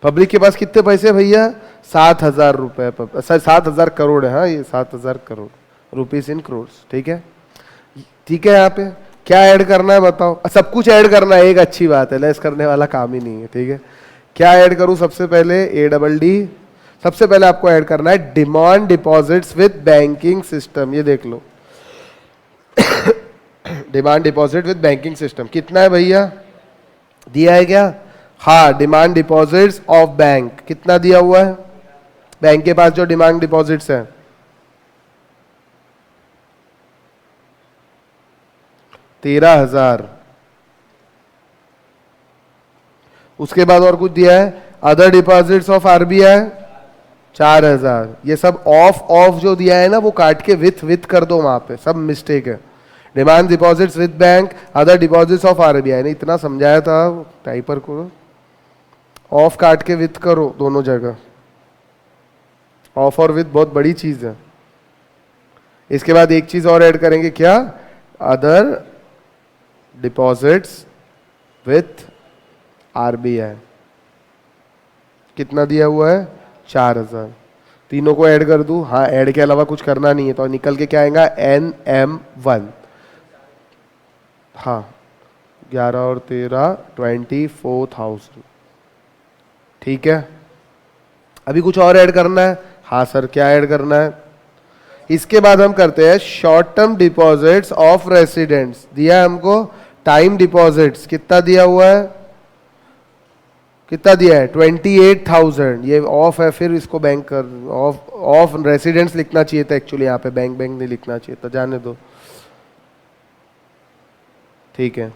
पब्लिक के पास कितने पैसे भैया? 7,000 रुपए, 7,000 करोड़ है। हाँ, ये 7,000 करोड़, रुपीज इन करोड़, ठीक है। ठीक है, यहाँ पे क्या ऐड करना है बताओ? सब कुछ ऐड करना है, एक अच्छी बात है, लेस करने वाला काम ही नहीं है, ठीक है। क्या ऐड करूं? सबसे पहले ADD, सबसे पहले आपको ऐड करना है demand deposits with banking system. ये देख लो demand deposit with banking system कितना है भैया? दिया है क्या? हाँ, डिमांड डिपॉजिट्स ऑफ बैंक कितना दिया हुआ है? बैंक के पास जो डिमांड डिपॉजिट्स है 13,000। उसके बाद और कुछ दिया है, अदर डिपॉजिट्स ऑफ आरबीआई 4,000। ये सब ऑफ जो दिया है ना, वो काट के विथ कर दो, वहां पे सब मिस्टेक है। Demand deposits with bank, other deposits of RBI, ने इतना समझाया था टाइपर को। ऑफ काट के विथ करो दोनों जगह, ऑफ और विथ बहुत बड़ी चीज है। इसके बाद एक चीज और ऐड करेंगे, क्या? अदर डिपॉजिट्स विथ आरबीआई कितना दिया हुआ है? 4,000। तीनों को ऐड कर दूं? हाँ, ऐड के अलावा कुछ करना नहीं है, तो निकल के क्या आएगा? NM1। हाँ, 11 और 13 24,000, ठीक है। अभी कुछ और ऐड करना है? हाँ सर, क्या ऐड करना है? इसके बाद हम करते हैं short term deposits of residents. दिया है हमको टाइम डिपॉजिट्स, कितना दिया हुआ है? कितना दिया है? 28,000। ये ऑफ है, फिर इसको बैंक कर ऑफ रेसिडेंट्स लिखना चाहिए था एक्चुअली, यहाँ पे बैंक नहीं लिखना चाहिए था, जाने दो, ठीक है।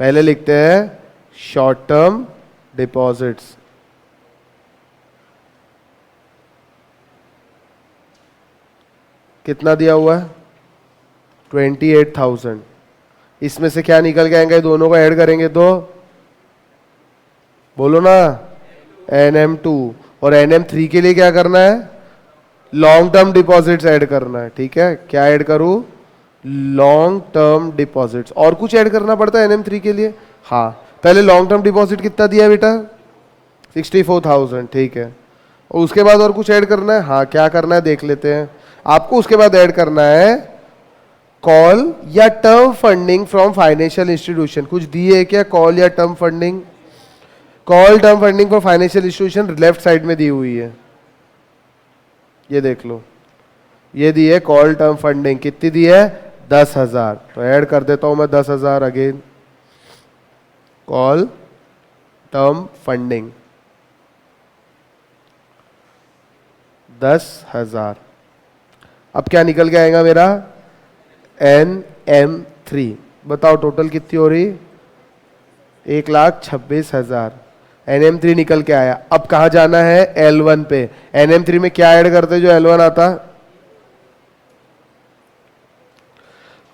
पहले लिखते हैं शॉर्ट टर्म डिपॉजिट्स, कितना दिया हुआ है? 28,000। इसमें से क्या निकल के आएंगे? दोनों को ऐड करेंगे तो बोलो ना, NM2। और NM3 के लिए क्या करना है? लॉन्ग टर्म डिपॉजिट्स ऐड करना है, ठीक है। क्या ऐड करूं? Long term deposits. और कुछ ऐड करना पड़ता है NM3 के लिए? हाँ, पहले लॉन्ग टर्म डिपॉजिट कितना दिया बेटा? 64,000, ठीक है। और उसके बाद और कुछ ऐड करना है? हाँ, क्या करना है देख लेते हैं। आपको उसके बाद ऐड करना है कॉल या term funding from financial institution, कुछ दिए है क्या? कॉल या term funding? Call term funding for financial institution left side में दी हुई है, ये देख लो, ये दी है कॉल टर्म फंडिंग। कितनी दी है? 10,000। तो ऐड कर देता हूं मैं 10,000 अगेन, कॉल टर्म फंडिंग 10,000। अब क्या निकल के आएगा मेरा? NM3। बताओ टोटल कितनी हो रही? 1,26,000। NM3 निकल के आया। अब कहा जाना है? L1 पे। NM3 में क्या ऐड करते जो L1 आता?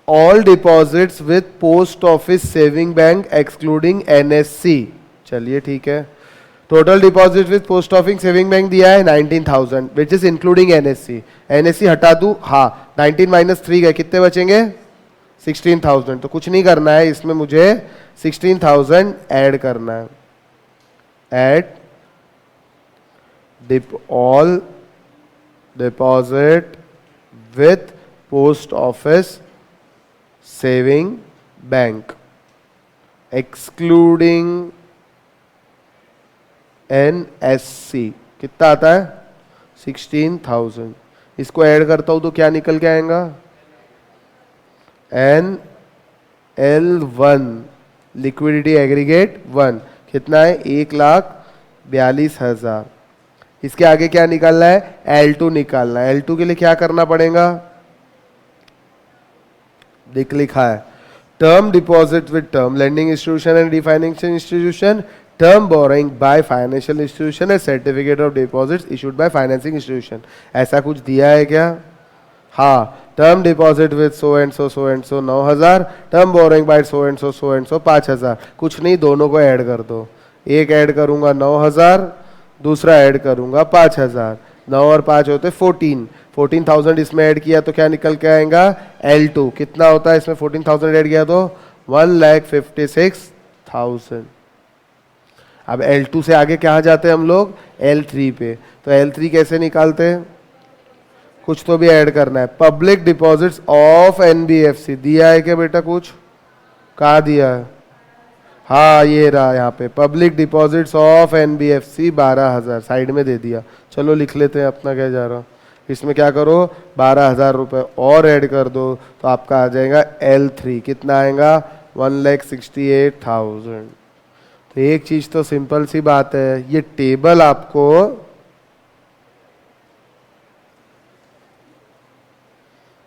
All deposits with post office saving bank excluding NSC। चलिए ठीक है, total deposit with post office saving bank दिया है 19,000 which is including NSC। NSC हटा दूं? हाँ, 19 माइनस 3 गए, कितने बचेंगे? 16,000। तो कुछ नहीं करना है इसमें, मुझे 16,000 ऐड करना है। Add all deposit with post office saving bank excluding NSC। कितना आता है? 16,000। इसको ऐड करता हूं तो क्या निकल के आएगा? NL1 लिक्विडिटी एग्रीगेट 1 कितना है? 1,42,000। इसके आगे क्या निकालना है? L2 निकालना है। L2 के लिए क्या करना पड़ेगा? देख लिखा है, term deposit with term lending institution and refinancing institution, term borrowing by financial institution and certificate of deposits issued by financing institution. ऐसा कुछ दिया है क्या? हाँ, term deposit with so and so 9,000, term borrowing bye so and so 5,000। कुछ नहीं, दोनों को ऐड कर दो। एक ऐड करूंगा 9,000, दूसरा ऐड करूंगा 5,000। 9 और 5 होते 14,000 इसमें ऐड किया तो क्या निकल के आएगा? L2 कितना होता है इसमें? 14,000 ऐड किया तो 1,56,000। अब L2 से आगे कहाँ जाते हैं हम लोग? L3 पे। तो L3 कैसे निकालते हैं? कुछ तो भी ऐड करना है। पब्लिक डिपॉजिट्स ऑफ NBFC दिया है क्या बेटा? कुछ कहाँ दिया है? हाँ, ये रहा यहाँ पे, public deposits of NBFC 12,000 side में दे दिया। चलो लिख लेते हैं अपना क्या जा रहा। इसमें क्या करो? 12,000 रुपये और ऐड कर दो तो आपका आ जाएगा L3। कितना आएगा? 1,68,000। तो एक चीज तो सिंपल सी बात है, ये टेबल आपको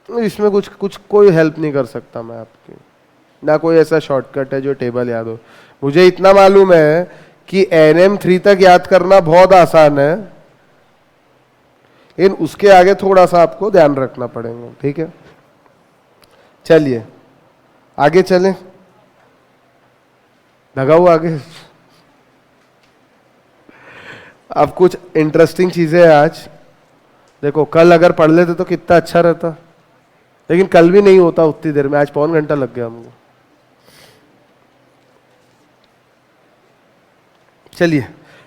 इसमें कुछ कोई हेल्प नहीं कर सकता मैं आपकी, ना कोई ऐसा शॉर्टकट है जो टेबल याद हो। मुझे इतना मालूम है कि NM3 तक याद करना बहुत आसान है, लेकिन उसके आगे थोड़ा सा आपको ध्यान रखना पड़ेगा। ठीक है, चलिए आगे चलें। लगाओ आगे। अब कुछ इंटरेस्टिंग चीजें हैं आज। देखो, कल अगर पढ़ लेते तो कितना अच्छा रहता, लेकिन कल भी नहीं होता उतनी देर में। आज 1.25 घंटा लग गया हमको। चलिए,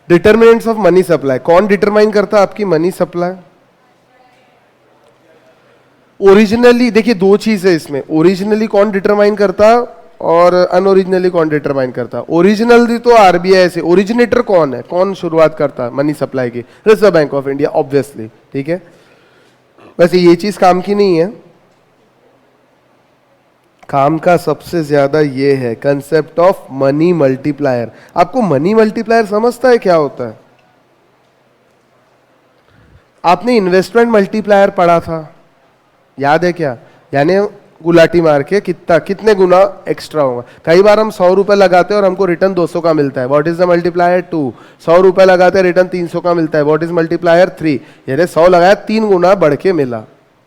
डिटरमिनेंट्स ऑफ मनी सप्लाई। कौन डिटरमाइन करता है आपकी मनी सप्लाई? ओरिजिनली देखिए, दो चीज है इसमें। ओरिजिनली कौन डिटरमाइन करता और अनओरिजिनली कौन डिटरमाइन करता? ओरिजिनली तो RBI से। ओरिजिनेटर कौन है? कौन शुरुआत करता मनी सप्लाई की? Reserve bank of India, obviously. ठीक है, वैसे ये चीज काम की नहीं है, काम का सबसे ज्यादा ये है कंसेप्ट ऑफ मनी मल्टीप्लायर। आपको मनी मल्टीप्लायर समझता है क्या होता है? आपने इन्वेस्टमेंट मल्टीप्लायर पढ़ा था, याद है क्या? यानी गुलाटी मार के कितने गुना एक्स्ट्रा होगा। कई बार हम 100 रुपए लगाते हैं और हमको रिटर्न 200 का मिलता है। What is the multiplier? 2। 100 रुपए लगाते हैं, रिटर्न 300 का मिलता है। What is multiplier? 3। यानी 100 लगाया, 3 गुना बढ़ के मिला।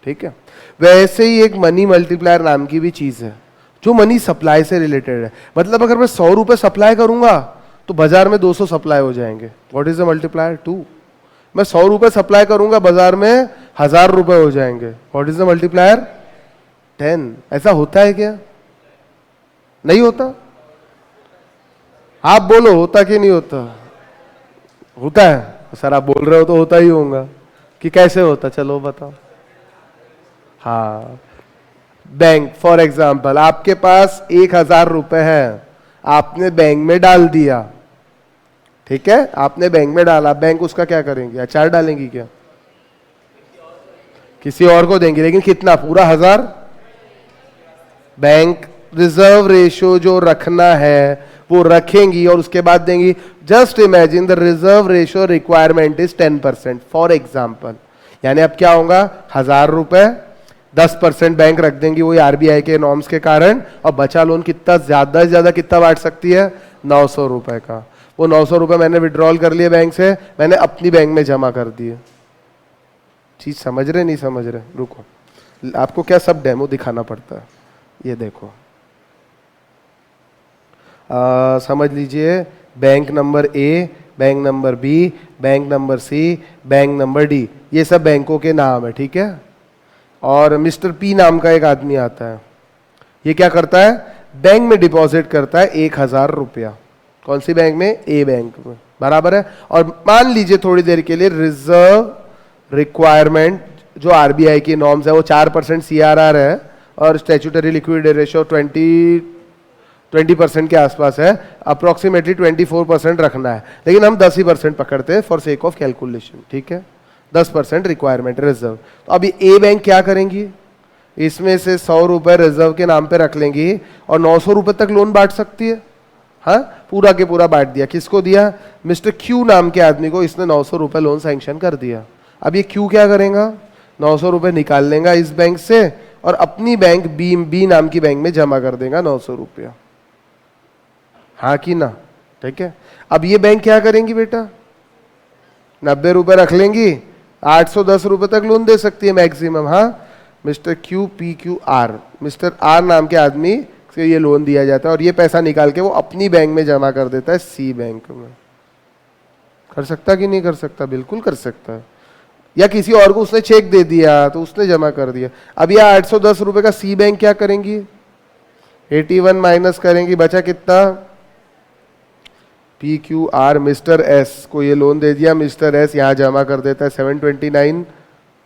ठीक है, वैसे ही एक मनी मल्टीप्लायर नाम की भी चीज है जो मनी सप्लाई से रिलेटेड है। मतलब अगर मैं 100 रुपए सप्लाई करूंगा तो बाजार में 200 सप्लाई हो जाएंगे। What is the multiplier? 2। मैं 100 रुपए सप्लाई करूंगा, बाजार में 1,000 रुपए हो जाएंगे। What is the multiplier? 10। ऐसा होता है क्या? नहीं होता? आप बोलो, होता कि नहीं होता? होता है सर, आप बोल रहे हो तो होता ही होगा। कि कैसे होता, चलो बताओ। हाँ, बैंक, फॉर एग्जाम्पल आपके पास 1,000 रुपए है, आपने बैंक में डाल दिया, ठीक है, आपने बैंक में डाला, बैंक उसका क्या करेंगे, अचार डालेंगी क्या, किसी और को देंगे, लेकिन कितना, पूरा 1,000। बैंक रिजर्व रेशो जो रखना है वो रखेंगी और उसके बाद देंगी। Just imagine the reserve ratio requirement is 10% for example, यानी अब क्या होगा, 1,000 रुपए 10% बैंक रख देंगी वही आरबीआई के नॉर्म्स के कारण, और बचा लोन कितना, ज्यादा से ज्यादा कितना बांट सकती है, 900 रुपए का। वो 900 रुपए मैंने विड्रॉल कर लिए बैंक से, मैंने अपनी बैंक में जमा कर दिए। चीज समझ रहे नहीं समझ रहे, रुको, आपको क्या सब डेमो दिखाना पड़ता है, ये देखो। समझ लीजिए, bank number A, bank number B, bank number C, bank number D, ये सब बैंकों के नाम है, ठीक है। और मिस्टर पी नाम का एक आदमी आता है, ये क्या करता है, बैंक में डिपॉजिट करता है 1,000 रुपया। कौन सी बैंक में, ए बैंक में, बराबर है। और मान लीजिए थोड़ी देर के लिए रिजर्व रिक्वायरमेंट जो आरबीआई की नॉर्म्स है वो 4% सीआरआर है और स्टैट्यूटरी लिक्विडिटी रेशियो 20% के आसपास है, अप्रोक्सीमेटली 24% रखना है, लेकिन हम 10% पकड़ते हैं फॉर सेक ऑफ कैलकुलेशन, ठीक है। 10% रिक्वायरमेंट रिजर्व। तो अभी ए बैंक क्या करेंगी, इसमें से 100 रुपए रिजर्व के नाम पे रख लेंगी और 900 रुपए तक लोन बांट सकती है। हाँ, पूरा के पूरा बांट दिया। किसको दिया, मिस्टर क्यू नाम के आदमी को, इसने 900 रुपए लोन सैंक्शन कर दिया। अब ये क्यू क्या करेगा, 900 रुपए निकाल लेगा इस बैंक से और अपनी बैंक बी नाम की बैंक में जमा कर देगा 900 रुपया, हाँ कि ना, ठीक है। अब ये बैंक क्या करेंगी बेटा, 90 रुपए रख लेंगी, 810 रुपए तक लोन दे सकती है मैक्सिमम। हाँ, mister Q P Q R, mister R नाम के आदमी से ये लोन दिया जाता है और ये पैसा निकाल के वो अपनी बैंक में जमा कर देता है सी बैंक में। कर सकता कि नहीं कर सकता, बिल्कुल कर सकता है। या किसी और को उसने चेक दे दिया तो उसने जमा कर दिया। अब यह 810 रुपए का सी बैंक क्या करेंगी, 81 माइनस करेंगी, बचा कितना, P Q R mister S को ये लोन दे दिया, मिस्टर एस यहाँ जमा कर देता है 729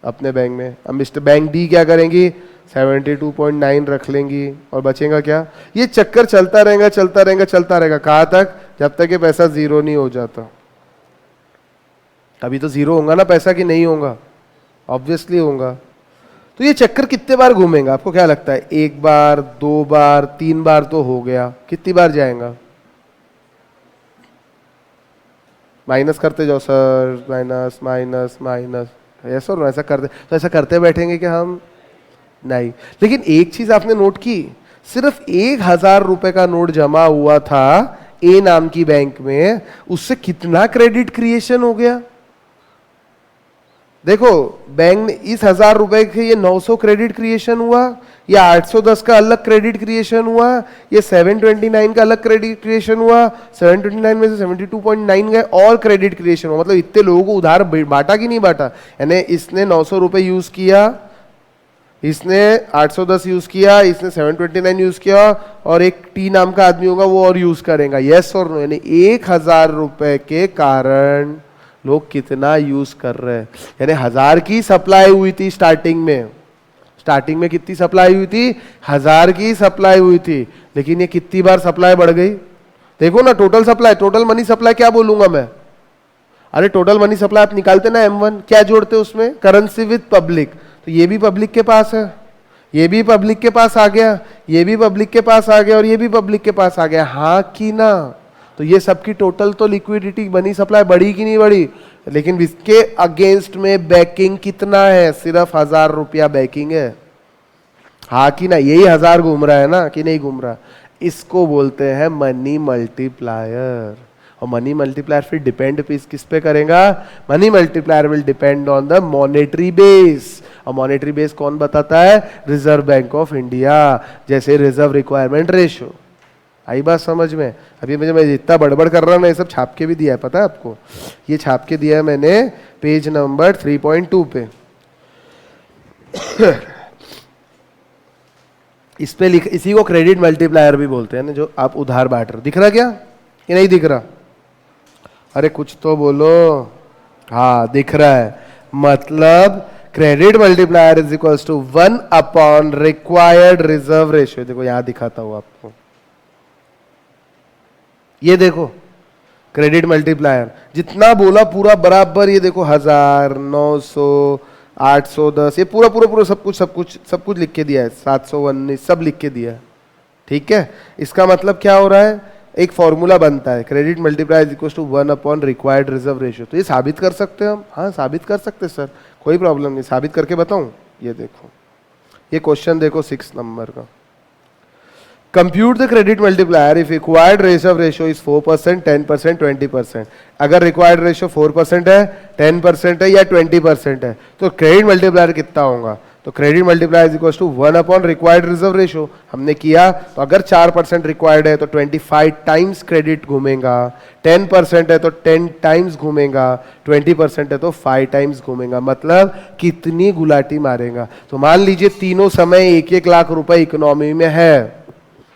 अपने बैंक में। अब मिस्टर बैंक डी क्या करेंगी, 72.9 रख लेंगी और बचेगा क्या। ये चक्कर चलता रहेगा चलता रहेगा चलता रहेगा, कहाँ तक, जब तक ये पैसा जीरो नहीं हो जाता। अभी तो जीरो होगा ना पैसा कि नहीं होगा, ऑब्वियसली होगा। तो ये चक्कर कितने बार घूमेगा आपको क्या लगता है, 1 बार 2 बार 3 बार तो हो गया, कितनी बार जाएगा, माइनस करते जाओ सर, माइनस माइनस माइनस, ऐसा और ऐसा करते, तो ऐसा करते बैठेंगे कि हम नहीं। लेकिन एक चीज आपने नोट की, सिर्फ 1,000 रुपए का नोट जमा हुआ था ए नाम की बैंक में, उससे कितना क्रेडिट क्रिएशन हो गया। देखो, बैंक ने इस 1,000 रुपए के ये 900 क्रेडिट क्रिएशन हुआ, या 810 का अलग क्रेडिट क्रिएशन हुआ, ये 729 का अलग क्रेडिट क्रिएशन हुआ, 729 में से 72.9 गए और क्रेडिट क्रिएशन हुआ। मतलब इतने लोगों को उधार बांटा कि नहीं बांटा, यानी इसने 900 रुपए यूज किया, इसने 810 यूज किया, इसने 729 यूज किया और एक टी नाम का आदमी होगा वो और यूज करेगा, यस और नो। यानी 1,000 रुपए के कारण लोग कितना यूज कर रहे हैं। यानी 1,000 की सप्लाई हुई थी स्टार्टिंग में कितनी सप्लाई हुई थी, 1,000 की सप्लाई हुई थी, लेकिन ये कितनी बार सप्लाई बढ़ गई। देखो ना, total supply, total money supply क्या बोलूंगा मैं, अरे टोटल मनी सप्लाई आप निकालते ना M1, क्या जोड़ते उसमें, करेंसी विद पब्लिक, तो ये भी पब्लिक के पास है, ये भी पब्लिक के पास आ गया, ये भी पब्लिक के पास आ गया और ये भी पब्लिक के पास आ गया, हाँ कि ना। तो ये सबकी टोटल तो लिक्विडिटी मनी सप्लाई बढ़ी कि नहीं बढ़ी, लेकिन इसके अगेंस्ट में बैकिंग कितना है, सिर्फ 1,000 रुपया बैकिंग है, हाँ कि ना। यही 1,000 घूम रहा है ना कि नहीं घूम रहा, इसको बोलते हैं मनी मल्टीप्लायर। और मनी मल्टीप्लायर फिर डिपेंड किस पे करेगा, money multiplier will depend on the monetary base. और मॉनेटरी बेस कौन बताता है, रिजर्व बैंक ऑफ इंडिया। जैसे रिजर्व रिक्वायरमेंट रेशियो, आई बात समझ में। अभी मैं जितना बड़बड़ कर रहा हूँ ना, ये सब छाप के भी दिया है, पता है आपको, ये छाप के दिया है मैंने पेज नंबर 3.2 पे। इस पे लिख, इसी को क्रेडिट मल्टीप्लायर भी बोलते हैं ना, जो आप उधार बांट रहे हो। दिख रहा क्या कि नहीं दिख रहा, अरे कुछ तो बोलो, हाँ दिख रहा है। मतलब credit multiplier is equals to 1 upon required reserve ratio. देखो यहां दिखाता हूं आपको, ये देखो क्रेडिट मल्टीप्लायर जितना बोला पूरा बराबर, ये देखो 1000, 900, 810, ये पूरा पूरा पूरा सब कुछ लिख के दिया है, 719 सब लिख के दिया है। ठीक है, इसका मतलब क्या हो रहा है, एक फॉर्मूला बनता है credit multiplier is equal to 1 upon required reserve ratio. तो ये साबित कर सकते हैं हम, हाँ साबित कर सकते हैं सर, कोई प्रॉब्लम नहीं, साबित करके बताऊं। ये देखो, ये क्वेश्चन देखो 6 नंबर का, compute the credit multiplier if required ratio ratio is 4%, 10%, 20%। अगर रिक्वायर्ड रेशियो 4% है, 10% है या 20% है तो क्रेडिट मल्टीप्लायर कितना होगा। तो credit multiplier is equal to 1 upon required reserve ratio हमने किया। तो अगर 4% रिक्वायर्ड है तो 25 टाइम्स क्रेडिट घूमेगा, 10% है तो 10 टाइम्स घूमेगा, 20% है तो 5 टाइम्स घूमेगा। मतलब कितनी गुलाटी मारेगा। तो मान लीजिए तीनों समय 1-1 लाख रुपए इकोनॉमी में है,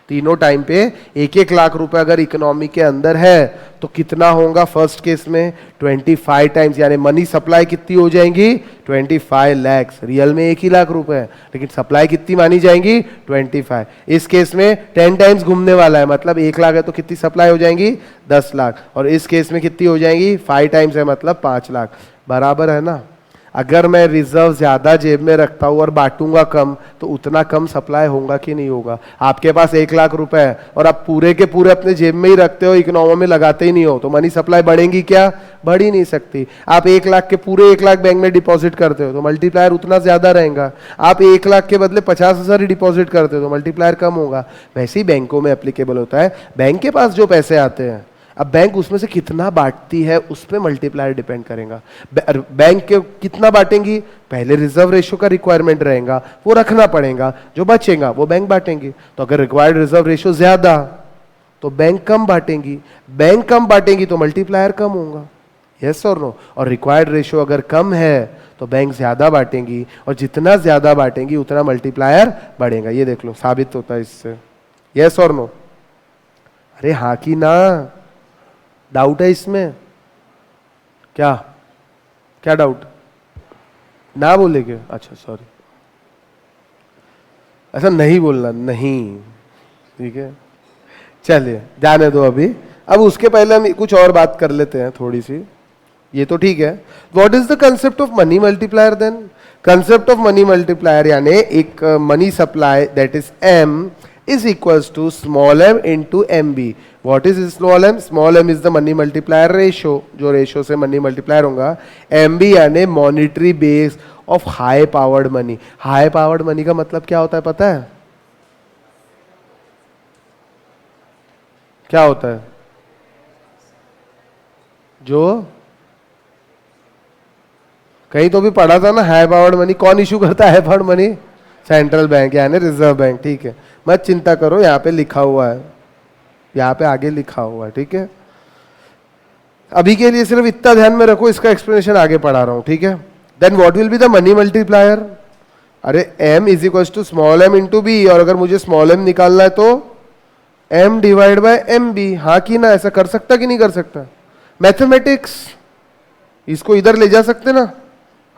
तीनों टाइम पे 1-1 लाख रुपए अगर इकोनॉमी के अंदर है तो कितना होगा फर्स्ट केस में 25 टाइम्स, यानी मनी सप्लाई कितनी हो जाएंगी 25 लाख। रियल में 1 ही लाख रुपए है लेकिन सप्लाई कितनी मानी जाएंगी 25। इस केस में 10 टाइम्स घूमने वाला है, मतलब 1 लाख है तो कितनी सप्लाई हो जाएंगी 10 लाख, और इस केस में कितनी हो जाएंगी 5 टाइम्स है मतलब 5 लाख। बराबर है ना। अगर मैं रिजर्व ज्यादा जेब में रखता हूं और बांटूंगा कम तो उतना कम सप्लाई होगा कि नहीं होगा। आपके पास 1 लाख रुपए है और आप पूरे के पूरे अपने जेब में ही रखते हो, इकोनॉमी में लगाते ही नहीं हो, तो मनी सप्लाई बढ़ेगी क्या, बढ़ ही नहीं सकती। आप 1 लाख के पूरे 1 लाख बैंक में डिपॉजिट करते हो तो मल्टीप्लायर उतना ज्यादा रहेगा। आप 1 लाख के बदले 50,000 ही डिपॉजिट करते हो तो मल्टीप्लायर कम होगा। वैसे ही बैंकों में एप्लीकेबल होता है। बैंक के पास जो पैसे आते हैं, अब बैंक उसमें से कितना बांटती है उस पर मल्टीप्लायर डिपेंड करेगा। बैंक के कितना बांटेंगी, पहले रिजर्व रेशियो का रिक्वायरमेंट रहेगा, वो रखना पड़ेगा, जो बचेगा वो बैंक बांटेंगी। तो अगर रिक्वायर्ड रिजर्व रेशियो ज्यादा तो बैंक कम बांटेंगी, बैंक कम बांटेंगी तो मल्टीप्लायर कम होगा। यस और नो। और रिक्वायर्ड रेशियो अगर कम है तो बैंक ज्यादा बांटेंगी, और जितना ज्यादा बांटेंगी उतना मल्टीप्लायर बढ़ेगा। ये देख लो, साबित होता है इससे। यस और नो। अरे हाँ की ना, डाउट है इसमें क्या, क्या डाउट, ना बोलेगे, अच्छा सॉरी, ऐसा नहीं बोलना, नहीं, ठीक है चलिए जाने दो अभी। अब उसके पहले हम कुछ और बात कर लेते हैं थोड़ी सी। ये तो ठीक है। What is the concept of money multiplier then. Concept of money multiplier यानी एक money supply that is M is equals to small m into mb. What is small m? Small m is the money multiplier ratio, जो ratio से money multiplier होगा। mb यानी monetary base of high powered money. High powered money का मतलब क्या होता है पता है, क्या होता है, जो कहीं तो भी पढ़ा था ना, हाई पावर्ड मनी कौन इशू करता है, high powered money central bank यानी रिजर्व बैंक। ठीक है, मत चिंता करो, यहाँ पे लिखा हुआ है, यहाँ पे आगे लिखा हुआ है। ठीक है, अभी के लिए सिर्फ इतना ध्यान में रखो, इसका एक्सप्लेनेशन आगे पढ़ा रहा हूं। ठीक है, then what will be the money multiplier. अरे m is equal to small m into B, और अगर मुझे स्मॉल m निकालना है तो m divide by M B. हाँ कि ना, ऐसा कर सकता कि नहीं कर सकता, मैथमेटिक्स, इसको इधर ले जा सकते ना,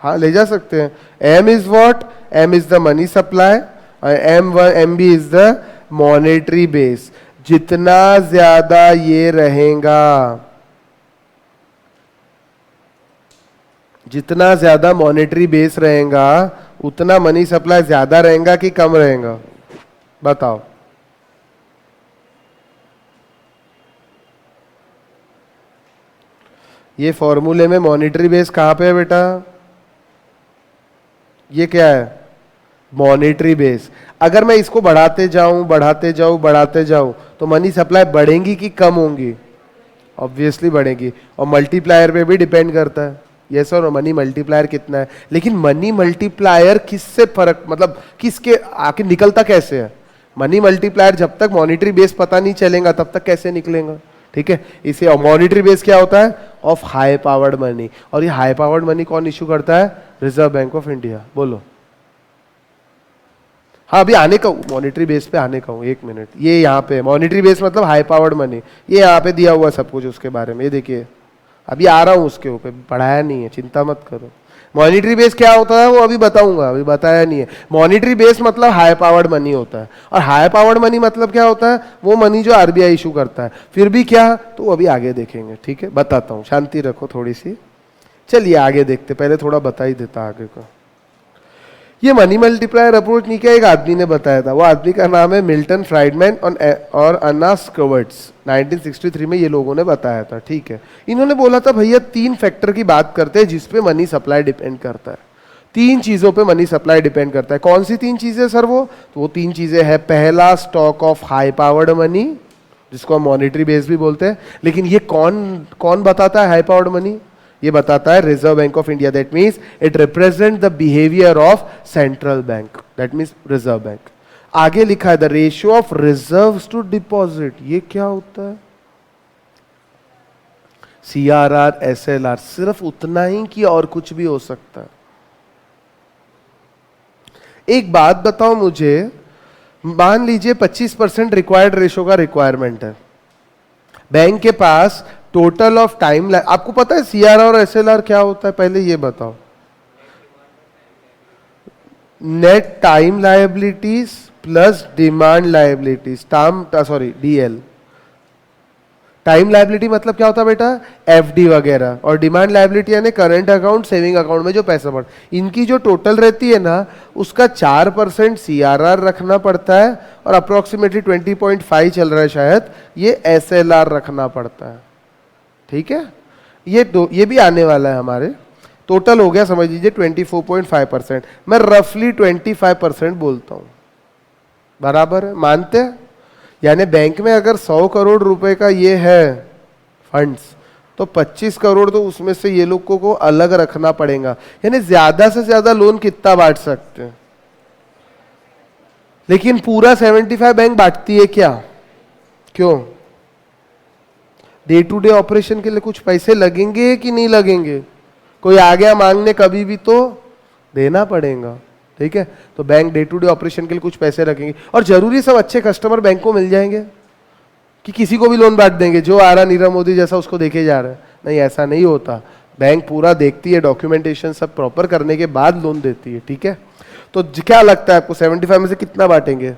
हाँ ले जा सकते हैं। m is what, m is the money supply, M B is the monetary base. जितना ज्यादा ये रहेगा, जितना ज्यादा मॉनेटरी बेस रहेगा उतना मनी सप्लाई ज्यादा रहेगा कि कम रहेगा, बताओ। ये फॉर्मूले में मॉनेटरी बेस कहां पे है बेटा, ये क्या है मॉनेटरी बेस। अगर मैं इसको बढ़ाते जाऊं बढ़ाते जाऊं बढ़ाते जाऊं तो मनी सप्लाई बढ़ेगी कि कम होंगी, ऑब्वियसली बढ़ेगी। और मल्टीप्लायर पे भी डिपेंड करता है, यस और मनी मल्टीप्लायर कितना है। लेकिन मनी मल्टीप्लायर किससे फर्क, मतलब किसके आके निकलता कैसे है, मनी मल्टीप्लायर जब तक मॉनेटरी बेस पता नहीं चलेगा तब तक कैसे निकलेगा। ठीक है, इसे मॉनेटरी बेस क्या होता है, ऑफ हाई पावर्ड मनी। और ये हाई पावर्ड मनी कौन इशू करता है, रिजर्व बैंक ऑफ इंडिया। बोलो हाँ, अभी आने का मॉनेटरी बेस पे आने का हूँ, 1 मिनट। ये यहाँ पे मॉनेटरी बेस मतलब हाई पावर्ड मनी, ये यहाँ पे दिया हुआ सब कुछ उसके बारे में, ये देखिए अभी आ रहा हूँ उसके ऊपर, पढ़ाया नहीं है, चिंता मत करो। मॉनिटरी बेस क्या होता है वो अभी बताऊंगा, अभी बताया नहीं है। मॉनिटरी बेस मतलब हाई पावर्ड मनी होता है, और हाई पावर्ड मनी मतलब क्या होता है, वो मनी जो आरबीआई इशू करता है। फिर भी क्या, तो अभी आगे देखेंगे, ठीक है, बताता हूँ, शांति रखो थोड़ी सी। चलिए आगे देखते, पहले थोड़ा बता ही देता आगे का। ये मनी मल्टीप्लायर अप्रोच नहीं क्या एक आदमी ने बताया था, वो आदमी का नाम है मिल्टन फ्राइडमैन और अन्ना स्कवर्ट्स। 1963 में ये लोगों ने बताया था, ठीक है। इन्होंने बोला था भैया 3 फैक्टर की बात करते हैं जिसपे मनी सप्लाई डिपेंड करता है। 3 चीजों पे मनी सप्लाई डिपेंड करता है। कौन सी 3 चीजें सर वो? तो वो 3 चीजें है, पहला stock of high powered money, जिसको हम मॉनिटरी बेस भी बोलते हैं। लेकिन ये कौन कौन बताता है हाई पावर्ड मनी? ये बताता है reserve bank of India. That means it represent the behaviour of central bank, that means reserve bank. आगे लिखा है the ratio of reserves to deposit. ये क्या होता है? सीआरआर, एसएलआर, सिर्फ उतना ही कि और कुछ भी हो सकता है। एक बात बताओ मुझे, मान लीजिए 25% रिक्वायर्ड रेशियो का रिक्वायरमेंट है, बैंक के पास टोटल ऑफ टाइम, आपको पता है सीआरआर और एसएलआर क्या होता है? पहले ये बताओ। Net time liabilities plus demand liabilities, DL. Time liability मतलब क्या होता है बेटा? एफडी वगैरह। और डिमांड लायबिलिटी यानी करंट अकाउंट, सेविंग अकाउंट में जो पैसा पड़, इनकी जो टोटल रहती है ना, उसका 4% सीआरआर रखना पड़ता है, और अप्रोक्सीमेटली 20.5 चल रहा है शायद, ये एसएलआर रखना पड़ता है, ठीक है। ये भी आने वाला है हमारे। टोटल हो गया समझ लीजिए 24.5%। मैं रफली 25% बोलता हूं, बराबर है, मानते हैं? यानी बैंक में अगर 100 करोड़ रुपए का ये है फंड्स, तो 25 करोड़ तो उसमें से ये लोगों को अलग रखना पड़ेगा। यानी ज्यादा से ज्यादा लोन कितना बांट सकते हैं? लेकिन पूरा 75 बैंक बांटती है क्या? क्यों? डे टू डे ऑपरेशन के लिए कुछ पैसे लगेंगे कि नहीं लगेंगे? कोई आ गया मांगने कभी भी तो देना पड़ेगा, ठीक है। तो bank day to day operation के लिए कुछ पैसे रखेंगे। और जरूरी सब अच्छे कस्टमर बैंक को मिल जाएंगे कि किसी को भी लोन बांट देंगे, जो आ रहा नीरव मोदी जैसा उसको देखे जा रहा है? नहीं, ऐसा नहीं होता। बैंक पूरा देखती है, डॉक्यूमेंटेशन सब प्रॉपर करने के बाद लोन देती है, ठीक है। तो क्या लगता है आपको 75 में से कितना बांटेंगे?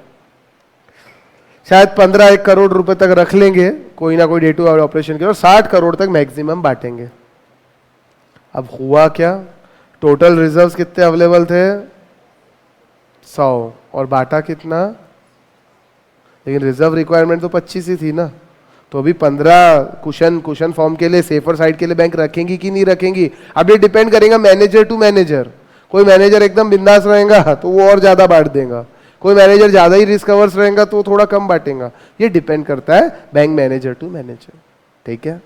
शायद 15 करोड़ रुपए तक रख लेंगे कोई ना कोई डे टू डे ऑपरेशन के, और 60 करोड़ तक मैक्सिमम बांटेंगे। अब हुआ क्या? टोटल रिजर्व्स कितने अवेलेबल थे? 100, और बांटा कितना? लेकिन रिजर्व रिक्वायरमेंट तो 25 ही थी ना, तो अभी 15 कुशन फॉर्म के लिए, सेफर साइड के लिए बैंक रखेंगी कि नहीं रखेंगी? अब ये डिपेंड करेगा मैनेजर टू मैनेजर। कोई मैनेजर एकदम बिंदास रहेगा तो वो और ज्यादा बांट देगा, कोई मैनेजर ज्यादा ही रिस्क अवर्स रहेगा तो थोड़ा कम बांटेगा। ये डिपेंड करता है बैंक मैनेजर टू मैनेजर, ठीक है।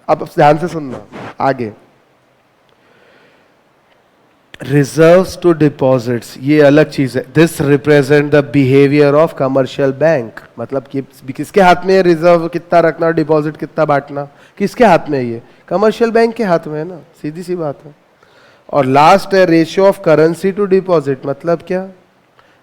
अब ध्यान से सुनना आगे। रिजर्व्स टू डिपॉजिट्स, ये अलग चीज है। This represent the behaviour of commercial bank. मतलब कि किसके हाथ में है रिजर्व कितना रखना और डिपॉजिट कितना बांटना? किसके हाथ में है? ये कमर्शियल बैंक के हाथ में है ना, सीधी सी बात है। और लास्ट है ratio of currency to deposit. मतलब क्या?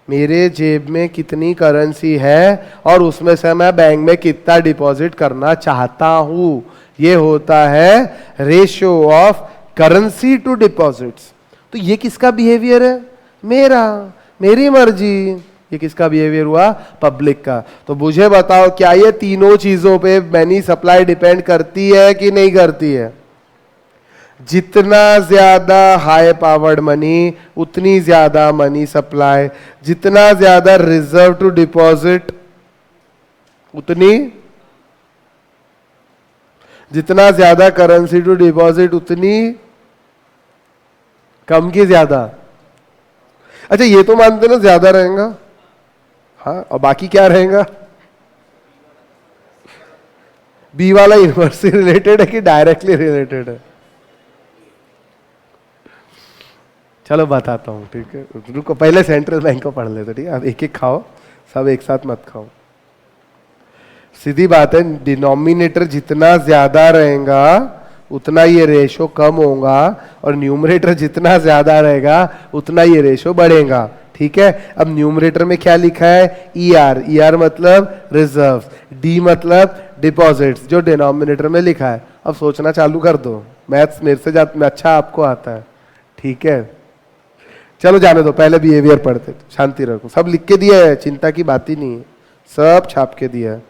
मेरे जेब में कितनी करेंसी है और उसमें से मैं बैंक में कितना डिपॉजिट करना चाहता हूं। ये होता है ratio of currency to deposits. तो ये किसका बिहेवियर है? मेरी मर्जी। ये किसका बिहेवियर हुआ? पब्लिक का। तो मुझे बताओ, क्या ये तीनों चीजों पे मनी सप्लाई डिपेंड करती है कि नहीं करती है? जितना ज्यादा हाई पावर्ड मनी उतनी ज्यादा मनी सप्लाई, जितना ज्यादा रिजर्व टू डिपॉजिट उतनी, जितना ज्यादा करेंसी टू डिपॉजिट उतनी कम की ज्यादा। अच्छा, ये तो मानते ना ज्यादा रहेगा, हाँ, और बाकी क्या रहेगा? बी वाला इनवर्सली रिलेटेड है कि डायरेक्टली रिलेटेड है? चलो बताता हूं, ठीक है, रुको, पहले सेंट्रल बैंक को पढ़ लेते, ठीक है। अब एक एक खाओ, सब एक साथ मत खाओ। सीधी बात है, डिनोमिनेटर जितना ज्यादा रहेगा उतना ये रेशो कम होगा, और न्यूमरेटर जितना ज्यादा रहेगा उतना ये रेशो बढ़ेगा, ठीक है। अब न्यूमरेटर में क्या लिखा है? ईआर। ईआर मतलब रिजर्व, डी मतलब डिपॉजिट्स, जो डिनोमिनेटर में लिखा है। अब सोचना चालू कर दो, मैथ्स मेरे से अच्छा आपको आता है, ठीक है, चलो जाने दो, पहले बिहेवियर पढ़ते, शांति रखो, सब लिख के दिया है, चिंता की बात ही नहीं है, सब छाप के दिया है।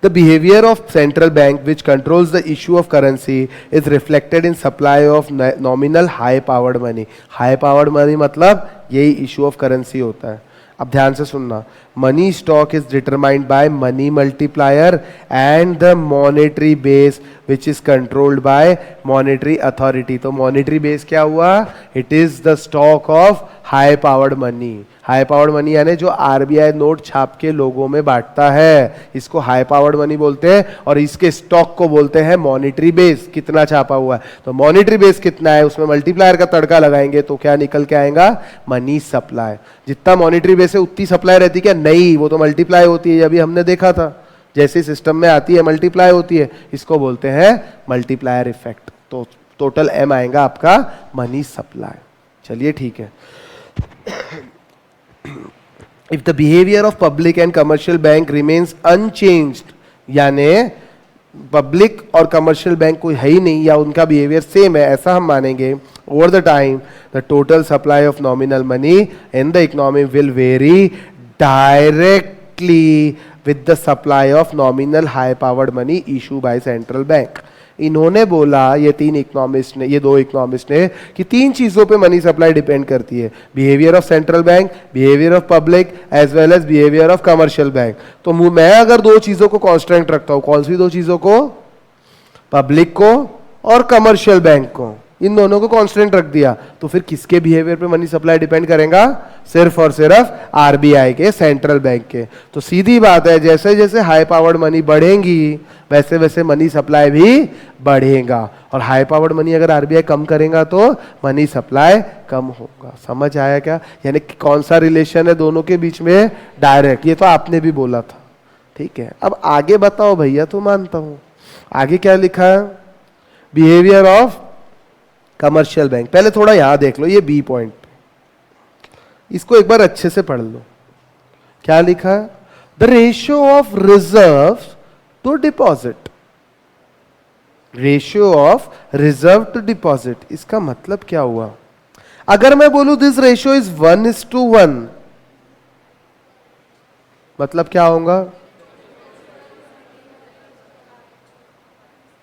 The behavior of central bank which controls the issue of currency is reflected in supply of nominal high powered money. High powered money मतलब यही issue of currency होता है। अब ध्यान से सुनना, money stock is determined by money multiplier and the monetary base which is controlled by monetary authority. तो monetary base क्या हुआ? It is the stock of high powered money. High powered money यानी जो आरबीआई नोट छाप के लोगों में बांटता है, इसको हाई पावर्ड मनी बोलते हैं, और इसके स्टॉक को बोलते हैं मॉनेटरी बेस। कितना छापा हुआ है, तो मॉनेटरी बेस कितना है, उसमें मल्टीप्लायर का तड़का लगाएंगे तो क्या निकल के आएगा? Money supply. जितना मॉनेटरी बेस है उतनी सप्लाई रहती क्या? नहीं, वो तो मल्टीप्लाई होती है, अभी हमने देखा था, जैसे सिस्टम में आती है मल्टीप्लाई होती है, इसको बोलते हैं मल्टीप्लायर इफेक्ट। तो टोटल एम आएगा आपका मनी सप्लाई। चलिए ठीक है। If the behavior of public and commercial bank remains unchanged, यानी पब्लिक और कमर्शियल बैंक कोई है ही नहीं या उनका बिहेवियर सेम है, ऐसा हम मानेंगे, over the time the total supply of nominal money in the economy will very directly with the supply of nominal high powered money issue by central bank. इन्होंने बोला, ये तीन इकोनॉमिस्ट ने, ये दो इकोनॉमिस्ट ने, कि तीन चीजों पे मनी सप्लाई डिपेंड करती है, behaviour of central bank, behaviour of public as well as behaviour of commercial bank. तो मैं अगर दो चीजों को कांस्टेंट रखता हूं, कौन सी दो चीजों को? पब्लिक को और कमर्शियल बैंक को, इन दोनों को कांस्टेंट रख दिया, तो फिर किसके बिहेवियर पे मनी सप्लाई डिपेंड करेगा? सिर्फ और सिर्फ आरबीआई के, सेंट्रल बैंक के। तो सीधी बात है, जैसे जैसे हाई पावर्ड मनी बढ़ेंगी वैसे वैसे मनी सप्लाई भी बढ़ेगा, और हाई पावर्ड मनी अगर आरबीआई कम करेगा तो मनी सप्लाई कम होगा। समझ आया क्या? यानी कौन सा रिलेशन है दोनों के बीच में? डायरेक्ट। ये तो आपने भी बोला था, ठीक है। अब आगे बताओ भैया, तो मानता हूं आगे क्या लिखा है? Behaviour of commercial bank. पहले थोड़ा यहां देख लो, ये बी पॉइंट, इसको एक बार अच्छे से पढ़ लो। क्या लिखा है? The ratio of reserve to deposit. Ratio of reserve to deposit, इसका मतलब क्या हुआ? अगर मैं बोलूं दिस रेशियो इज 1:1, मतलब क्या होगा?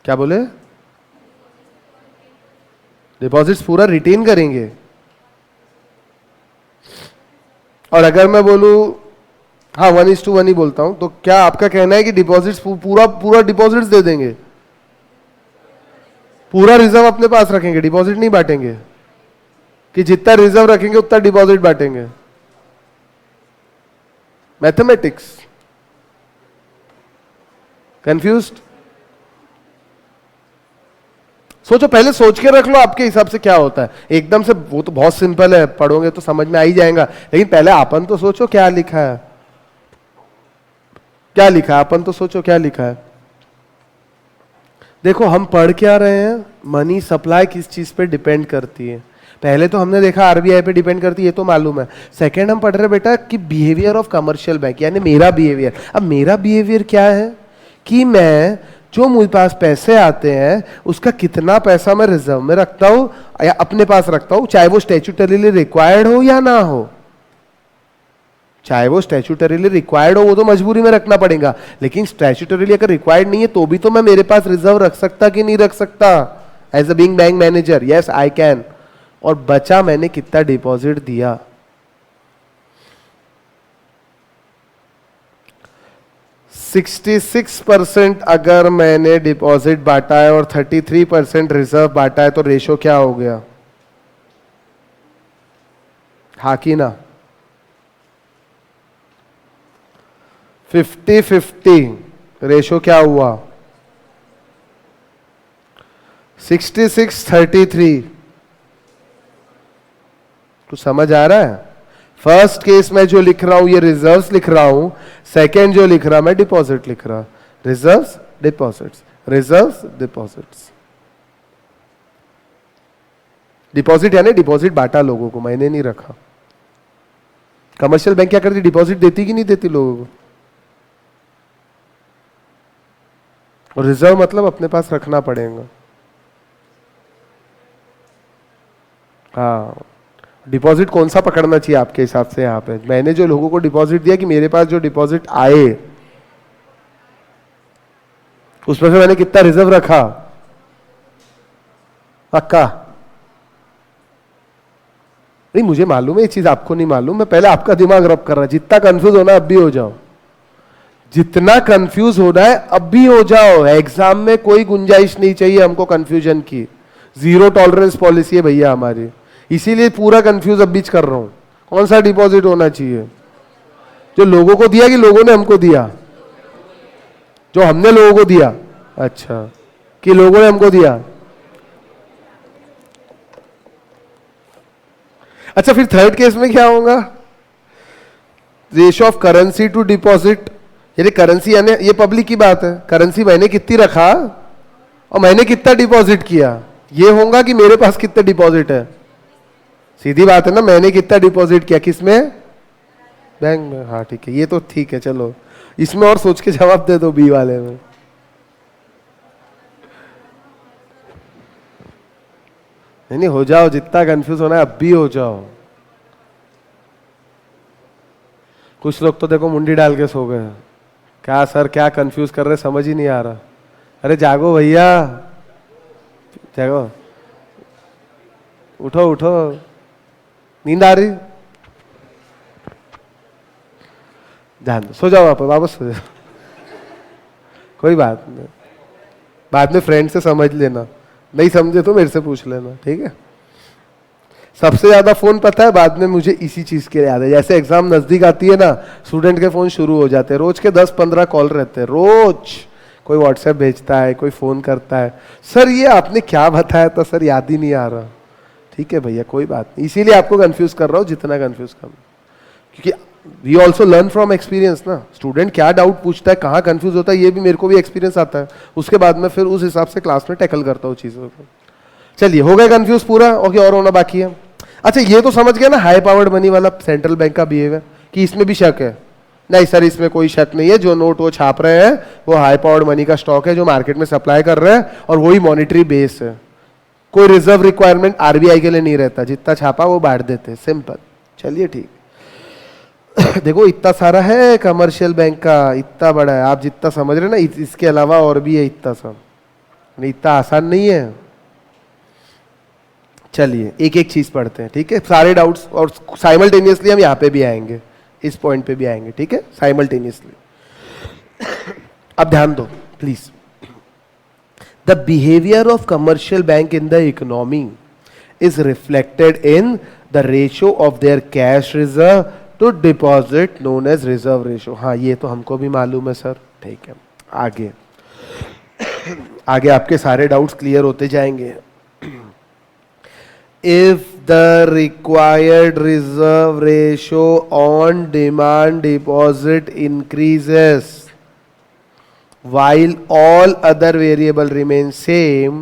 क्या बोले? डिपॉजिट्स पूरा रिटेन करेंगे। और अगर मैं बोलूं, हाँ 1:1 ही बोलता हूं, तो क्या आपका कहना है कि डिपॉजिट्स पूरा डिपॉजिट्स दे देंगे? पूरा रिजर्व अपने पास रखेंगे, डिपॉजिट नहीं बांटेंगे? कि जितना रिजर्व रखेंगे उतना डिपॉजिट बांटेंगे? Mathematics confused? सोचो, पहले सोच के रख लो आपके हिसाब से क्या होता है। एकदम से वो तो बहुत सिंपल है, पढ़ोगे तो समझ में आ ही जाएगा, लेकिन पहले अपन तो सोचो क्या लिखा है, क्या लिखा है, अपन तो सोचो क्या लिखा है। देखो हम पढ़ क्या रहे हैं, मनी सप्लाई किस चीज पे डिपेंड करती है। पहले तो हमने देखा आरबीआई पे डिपेंड करती है, ये तो मालूम है। सेकंड हम पढ़ रहे बेटा कि बिहेवियर ऑफ कमर्शियल बैंक, यानी मेरा बिहेवियर। अब मेरा बिहेवियर क्या है कि मैं, जो मुझे पास पैसे आते हैं उसका कितना पैसा मैं रिजर्व में रखता हूं या अपने पास रखता हूं, चाहे वो स्टैट्यूटरीली रिक्वायर्ड हो या ना हो। चाहे वो स्टैट्यूटरीली रिक्वायर्ड हो, वो तो मजबूरी में रखना पड़ेगा, लेकिन स्टैट्यूटरीली अगर रिक्वायर्ड नहीं है तो भी तो मैं मेरे पास रिजर्व रख सकता कि नहीं रख सकता? As a being bank manager, yes I can. और बचा मैंने कितना डिपॉजिट दिया, 66% अगर मैंने डिपॉजिट बांटा है और 33% रिजर्व बांटा है, तो रेशो क्या हो गया? हाँ कि ना? 50-50 रेशो क्या हुआ? 66-33। तो समझ आ रहा है? फर्स्ट केस में जो लिख रहा हूं ये रिजर्व्स लिख रहा हूं, सेकेंड जो लिख रहा मैं डिपॉजिट लिख रहा। Reserves deposits, reserves deposits. Deposit यानी डिपॉजिट बांटा लोगों को, मैंने नहीं रखा। कमर्शियल बैंक क्या करती? डिपॉजिट देती कि नहीं देती लोगों को? और रिजर्व मतलब अपने पास रखना पड़ेगा। हाँ, डिपॉजिट कौन सा पकड़ना चाहिए आपके हिसाब से? यहाँ पे मैंने जो लोगों को डिपॉजिट दिया कि मेरे पास जो डिपॉजिट आए उसमें से मैंने कितना रिजर्व रखा? पक्का? नहीं, मुझे मालूम है ये चीज, आपको नहीं मालूम। मैं पहले आपका दिमाग रब कर रहा। जितना कंफ्यूज होना अब भी हो जाओ, जितना कंफ्यूज होना है अब भी हो जाओ। एग्जाम में कोई गुंजाइश नहीं चाहिए हमको कंफ्यूजन की। जीरो टॉलरेंस पॉलिसी है भैया हमारी, इसीलिए पूरा कंफ्यूज अब बीच कर रहा हूं। कौन सा डिपॉजिट होना चाहिए? जो लोगों को दिया कि लोगों ने हमको दिया? जो हमने लोगों को दिया। अच्छा, कि लोगों ने हमको दिया। अच्छा, फिर थर्ड केस में क्या होगा? Ratio of currency to deposit, यानी करेंसी, यानी ये पब्लिक की बात है, करेंसी मैंने कितनी रखा और मैंने कितना डिपॉजिट किया, ये होगा कि मेरे पास कितना डिपॉजिट है। सीधी बात है ना, मैंने कितना डिपॉजिट किया, किसमें? बैंक में। हाँ ठीक है, ये तो ठीक है। चलो इसमें और सोच के जवाब दे दो, बी वाले में। नहीं, हो जाओ, जितना कंफ्यूज होना है अब भी हो जाओ। कुछ लोग तो देखो मुंडी डाल के सो गए। क्या सर, क्या कंफ्यूज कर रहे, समझ ही नहीं आ रहा। अरे जागो भैया, जागो, उठो उठो, नींद आ रही? ध्यान दो, सो जाओ, वापस सो जाओ। कोई बात नहीं, बाद में फ्रेंड से समझ लेना, नहीं समझे तो मेरे से पूछ लेना, ठीक है। सबसे ज्यादा फोन पता है बाद में मुझे इसी चीज के लिए याद है, जैसे एग्जाम नजदीक आती है ना, स्टूडेंट के फोन शुरू हो जाते हैं, रोज के 10-15 कॉल रहते हैं रोज। कोई व्हाट्सएप भेजता है, कोई फोन करता है, सर ये आपने क्या बताया था सर, याद ही नहीं आ रहा। ठीक है भैया, कोई बात नहीं, इसीलिए आपको कंफ्यूज कर रहा हूं, जितना कंफ्यूज कर, क्योंकि we also learn from experience ना। स्टूडेंट क्या डाउट पूछता है, कहाँ कंफ्यूज होता है, ये भी मेरे को भी एक्सपीरियंस आता है, उसके बाद में फिर उस हिसाब से क्लास में टैकल करता हूँ चीजों को। चलिए, हो गए कंफ्यूज पूरा? ओके, और होना बाकी है। अच्छा, ये तो समझ गया ना हाई पावर्ड मनी वाला सेंट्रल बैंक का बिहेवियर, कि इसमें भी शक है? नहीं सर, इसमें कोई शक नहीं है, जो नोट वो छाप रहे हैं वो हाई पावर्ड मनी का स्टॉक है जो मार्केट में सप्लाई कर रहे हैं, और वही मॉनिटरी बेस है। कोई रिजर्व रिक्वायरमेंट आरबीआई के लिए नहीं रहता, जितना छापा वो बांट देते, सिंपल। चलिए ठीक। देखो इतना सारा है कमर्शियल बैंक का, इतना बड़ा है, आप जितना समझ रहे हैं ना, इसके अलावा और भी है इतना सब, नहीं इतना आसान नहीं है। चलिए एक एक चीज पढ़ते हैं, ठीक है, सारे डाउट्स, और साइमल्टेनियसली हम यहाँ पे भी आएंगे, इस पॉइंट पे भी आएंगे, ठीक है, साइमल्टेनियसली। अब ध्यान दो please. The behaviour of commercial bank in the economy is reflected in the ratio of their cash reserve to deposit known as reserve ratio. हाँ, ये तो हमको भी मालूम है सर, ठीक है। आगे आगे आपके सारे डाउट्स क्लियर होते जाएंगे। If the required reserve ratio on demand deposit increases while all other variable remain same,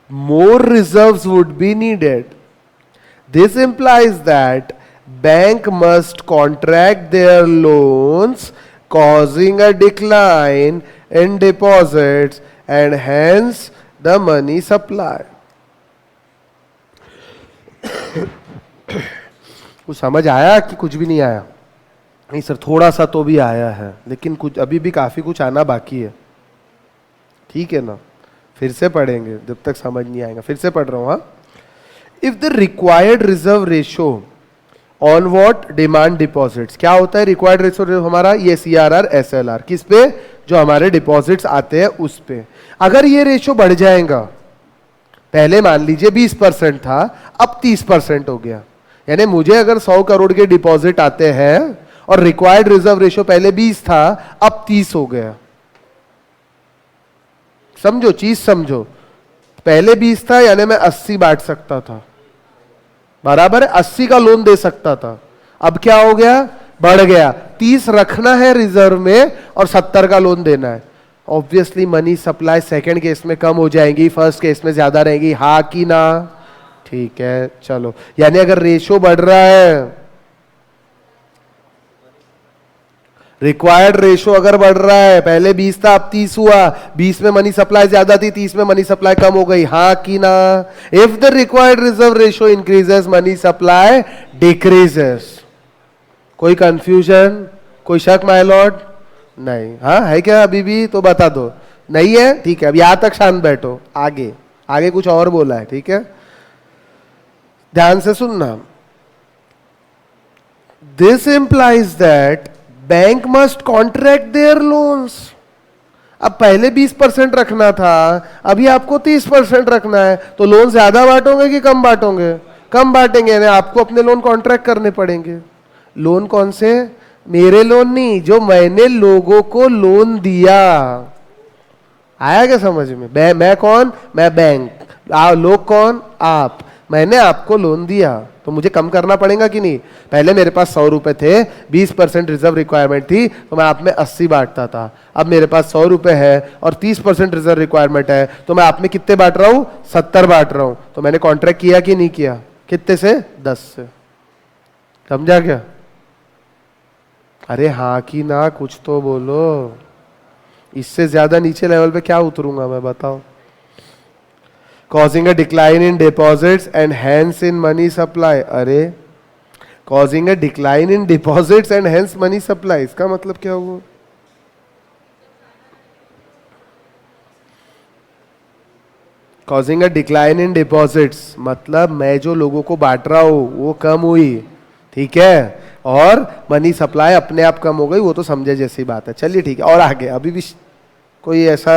more reserves would be needed. This implies that bank must contract their loans, causing a decline in deposits and hence the money supply. कुछ समझ आया कि कुछ भी नहीं आया? नहीं sir, थोड़ा सा तो भी आया है, लेकिन कुछ अभी भी काफी कुछ आना बाकी है, ठीक है ना। फिर से पढ़ेंगे जब तक समझ नहीं आएगा, फिर से पढ़ रहा हूं। हाँ, if the required reserve ratio on what? Demand deposits. क्या होता है रिक्वायर्ड रेशियो हमारा? ये CRR SLR, किस पे? जो हमारे डिपॉजिट्स आते हैं उस पे। अगर ये रेशियो बढ़ जाएगा, पहले मान लीजिए 20% था, अब 30% हो गया, यानी मुझे अगर 100 करोड़ के डिपॉजिट आते हैं और रिक्वायर्ड रिजर्व रेशियो पहले 20 था, अब 30 हो गया। समझो चीज, समझो, पहले 20 था यानी मैं 80 बांट सकता था, बराबर है, 80 का लोन दे सकता था। अब क्या हो गया? बढ़ गया, 30 रखना है रिजर्व में और 70 का लोन देना है। Obviously money supply second case में कम हो जाएंगी, फर्स्ट केस में ज्यादा रहेंगी, हाँ कि ना? ठीक है, चलो, यानी अगर रेशियो बढ़ रहा है, रिक्वायर्ड रेशो अगर बढ़ रहा है, पहले 20 था अब 30 हुआ, 20 में मनी सप्लाई ज्यादा थी, 30 में मनी सप्लाई कम हो गई, हाँ कि ना? If the required reserve ratio increases money supply decreases. कोई कंफ्यूजन, कोई शक माय लॉर्ड? नहीं, हाँ है क्या अभी भी? तो बता दो। नहीं है, ठीक है, अब यहां तक शांत बैठो। आगे आगे कुछ और बोला है, ठीक है, ध्यान से सुनना। This implies that bank must contract their loans. अब पहले 20% रखना था, अभी आपको 30% रखना है, तो लोन ज्यादा बांटोगे कि कम बांटोगे? कम बांटेंगे, यानी आपको अपने लोन कॉन्ट्रैक्ट करने पड़ेंगे। लोन कौन से? मेरे लोन नहीं, जो मैंने लोगों को लोन दिया। आया क्या समझ में? मैं कौन? मैं बैंक। लोग कौन? आप। मैंने आपको लोन दिया तो मुझे कम करना पड़ेगा कि नहीं? पहले मेरे पास 100 रुपए थे, 20% रिजर्व रिक्वायरमेंट थी, तो मैं आप में 80 बांटता था। अब मेरे पास 100 रुपए है और 30% रिजर्व रिक्वायरमेंट है, तो मैं आप में कितने बांट रहा हूं? 70 बांट रहा हूं। तो मैंने कॉन्ट्रैक्ट किया कि नहीं किया? कितने से? 10 से। समझा क्या? अरे हाँ कि ना, कुछ तो बोलो। इससे ज्यादा नीचे लेवल पे क्या उतरूंगा मैं, बताओ? causing a decline in deposits and hence in money supply। अरे causing a decline in deposits and hence money supply, इसका मतलब क्या हुआ? causing a decline in deposits मतलब मैं जो लोगों को बांट रहा हूं वो कम हुई, ठीक है, और मनी सप्लाई अपने आप कम हो गई, वो तो समझे जैसी बात है। चलिए ठीक है, और आगे अभी भी कोई ऐसा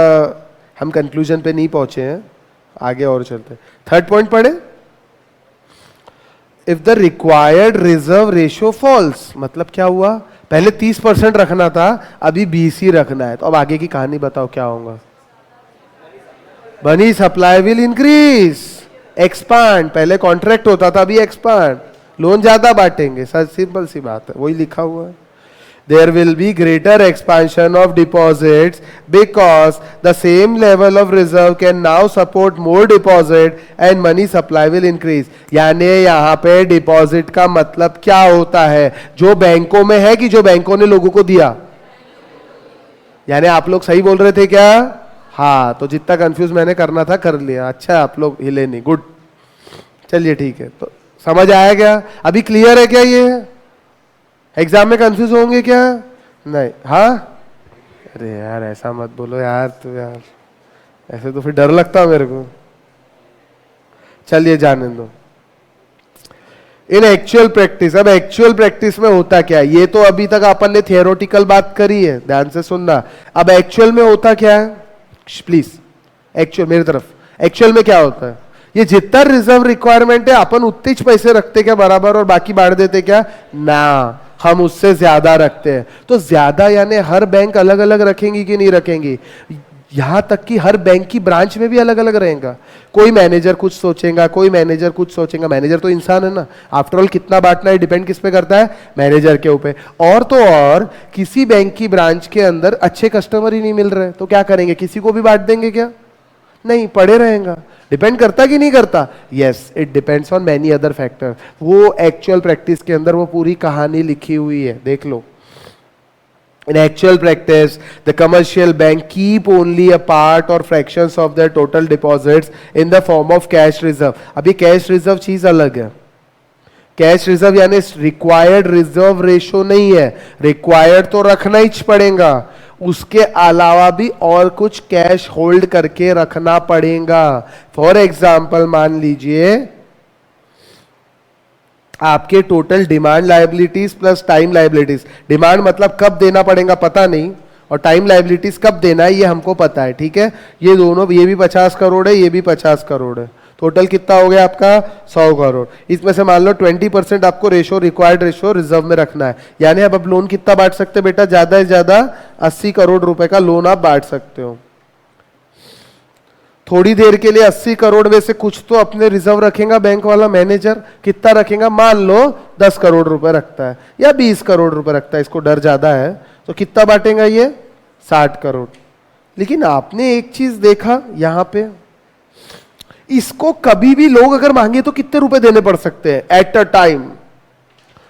हम कंक्लूजन पे नहीं पहुंचे हैं, आगे और चलते हैं। थर्ड पॉइंट पढ़े। If the required reserve ratio falls, मतलब क्या हुआ? पहले 30% रखना था, अभी 20 ही रखना है, तो अब आगे की कहानी बताओ क्या होगा? Money supply will increase, expand. पहले कॉन्ट्रैक्ट होता था, अभी एक्सपांड, लोन ज्यादा बांटेंगे। सर सिंपल सी बात है, वही लिखा हुआ है। There will be greater expansion of deposits because the same level of reserve can now support more deposit and money supply will increase। यानी यहाँ पे डिपॉजिट का मतलब क्या होता है? जो बैंकों में है कि जो बैंकों ने लोगों को दिया? यानी आप लोग सही बोल रहे थे क्या? हाँ, तो जितना कंफ्यूज मैंने करना था कर लिया। अच्छा, आप लोग हिले नहीं, गुड। चलिए ठीक है, तो समझ आया क्या? अभी क्लियर है क्या? ये एग्जाम में कंफ्यूज होंगे क्या? नहीं, हाँ? अरे यार ऐसा मत बोलो यार, तो यार ऐसे तो फिर डर लगता है मेरे को। चलिए जाने दो। इन एक्चुअल प्रैक्टिस, अब एक्चुअल प्रैक्टिस में होता क्या है? ये तो अभी तक अपन ने थियोरेटिकल बात करी है, ध्यान से सुनना। अब एक्चुअल में होता क्या है? प्लीज एक्चुअल मेरी तरफ, एक्चुअल में क्या होता है? ये जितना रिजर्व रिक्वायरमेंट है अपन उतने ही पैसे रखते क्या बराबर, और बाकी बांट देते क्या? ना, हम उससे ज्यादा रखते हैं। तो ज्यादा यानी हर बैंक अलग अलग रखेंगी कि नहीं रखेंगी? यहां तक कि हर बैंक की ब्रांच में भी अलग अलग रहेगा। कोई मैनेजर कुछ सोचेगा, कोई मैनेजर कुछ सोचेगा। मैनेजर तो इंसान है ना, आफ्टर ऑल कितना बांटना है डिपेंड किस पे करता है? मैनेजर के ऊपर। और तो और किसी बैंक की ब्रांच के अंदर अच्छे कस्टमर ही नहीं मिल रहे, तो क्या करेंगे? किसी को भी बांट देंगे क्या? नहीं, पड़े रहेगा। डिपेंड करता कि नहीं करता? Yes, it depends on many other factor. वो एक्चुअल प्रैक्टिस के अंदर वो पूरी कहानी लिखी हुई है, देख लो। In actual practice, the commercial bank keep only a part or fractions of their total deposits in the form of cash reserve। अभी cash reserve चीज अलग है। कैश रिजर्व यानी रिक्वायर्ड रिजर्व रेशो नहीं है, रिक्वायर्ड तो रखना ही पड़ेगा, उसके अलावा भी और कुछ कैश होल्ड करके रखना पड़ेगा। फॉर एग्जाम्पल मान लीजिए आपके total demand liabilities plus time liabilities. Demand मतलब कब देना पड़ेगा पता नहीं, और टाइम लायबिलिटीज कब देना है ये हमको पता है, ठीक है। ये दोनों, ये भी 50 करोड़ है, ये भी 50 करोड़ है। टोटल कितना हो गया आपका? 100 करोड़। इसमें से मान लो 20% आपको रेशो, रिक्वायर्ड रेशो रिजर्व में रखना है। यानी अब लोन कितना बांट सकते बेटा? ज्यादा से ज्यादा 80 करोड़ रुपए का लोन आप बांट सकते हो। थोड़ी देर के लिए 80 करोड़ में से कुछ तो अपने रिजर्व रखेगा बैंक वाला मैनेजर। कितना रखेगा? मान लो 10 करोड़ रुपए रखता है या 20 करोड़ रुपए रखता है, इसको डर ज्यादा है, तो कितना बांटेगा ये? 60 करोड़। लेकिन आपने एक चीज देखा यहां पे, इसको कभी भी लोग अगर मांगे तो कितने रुपए देने पड़ सकते हैं एट अ टाइम?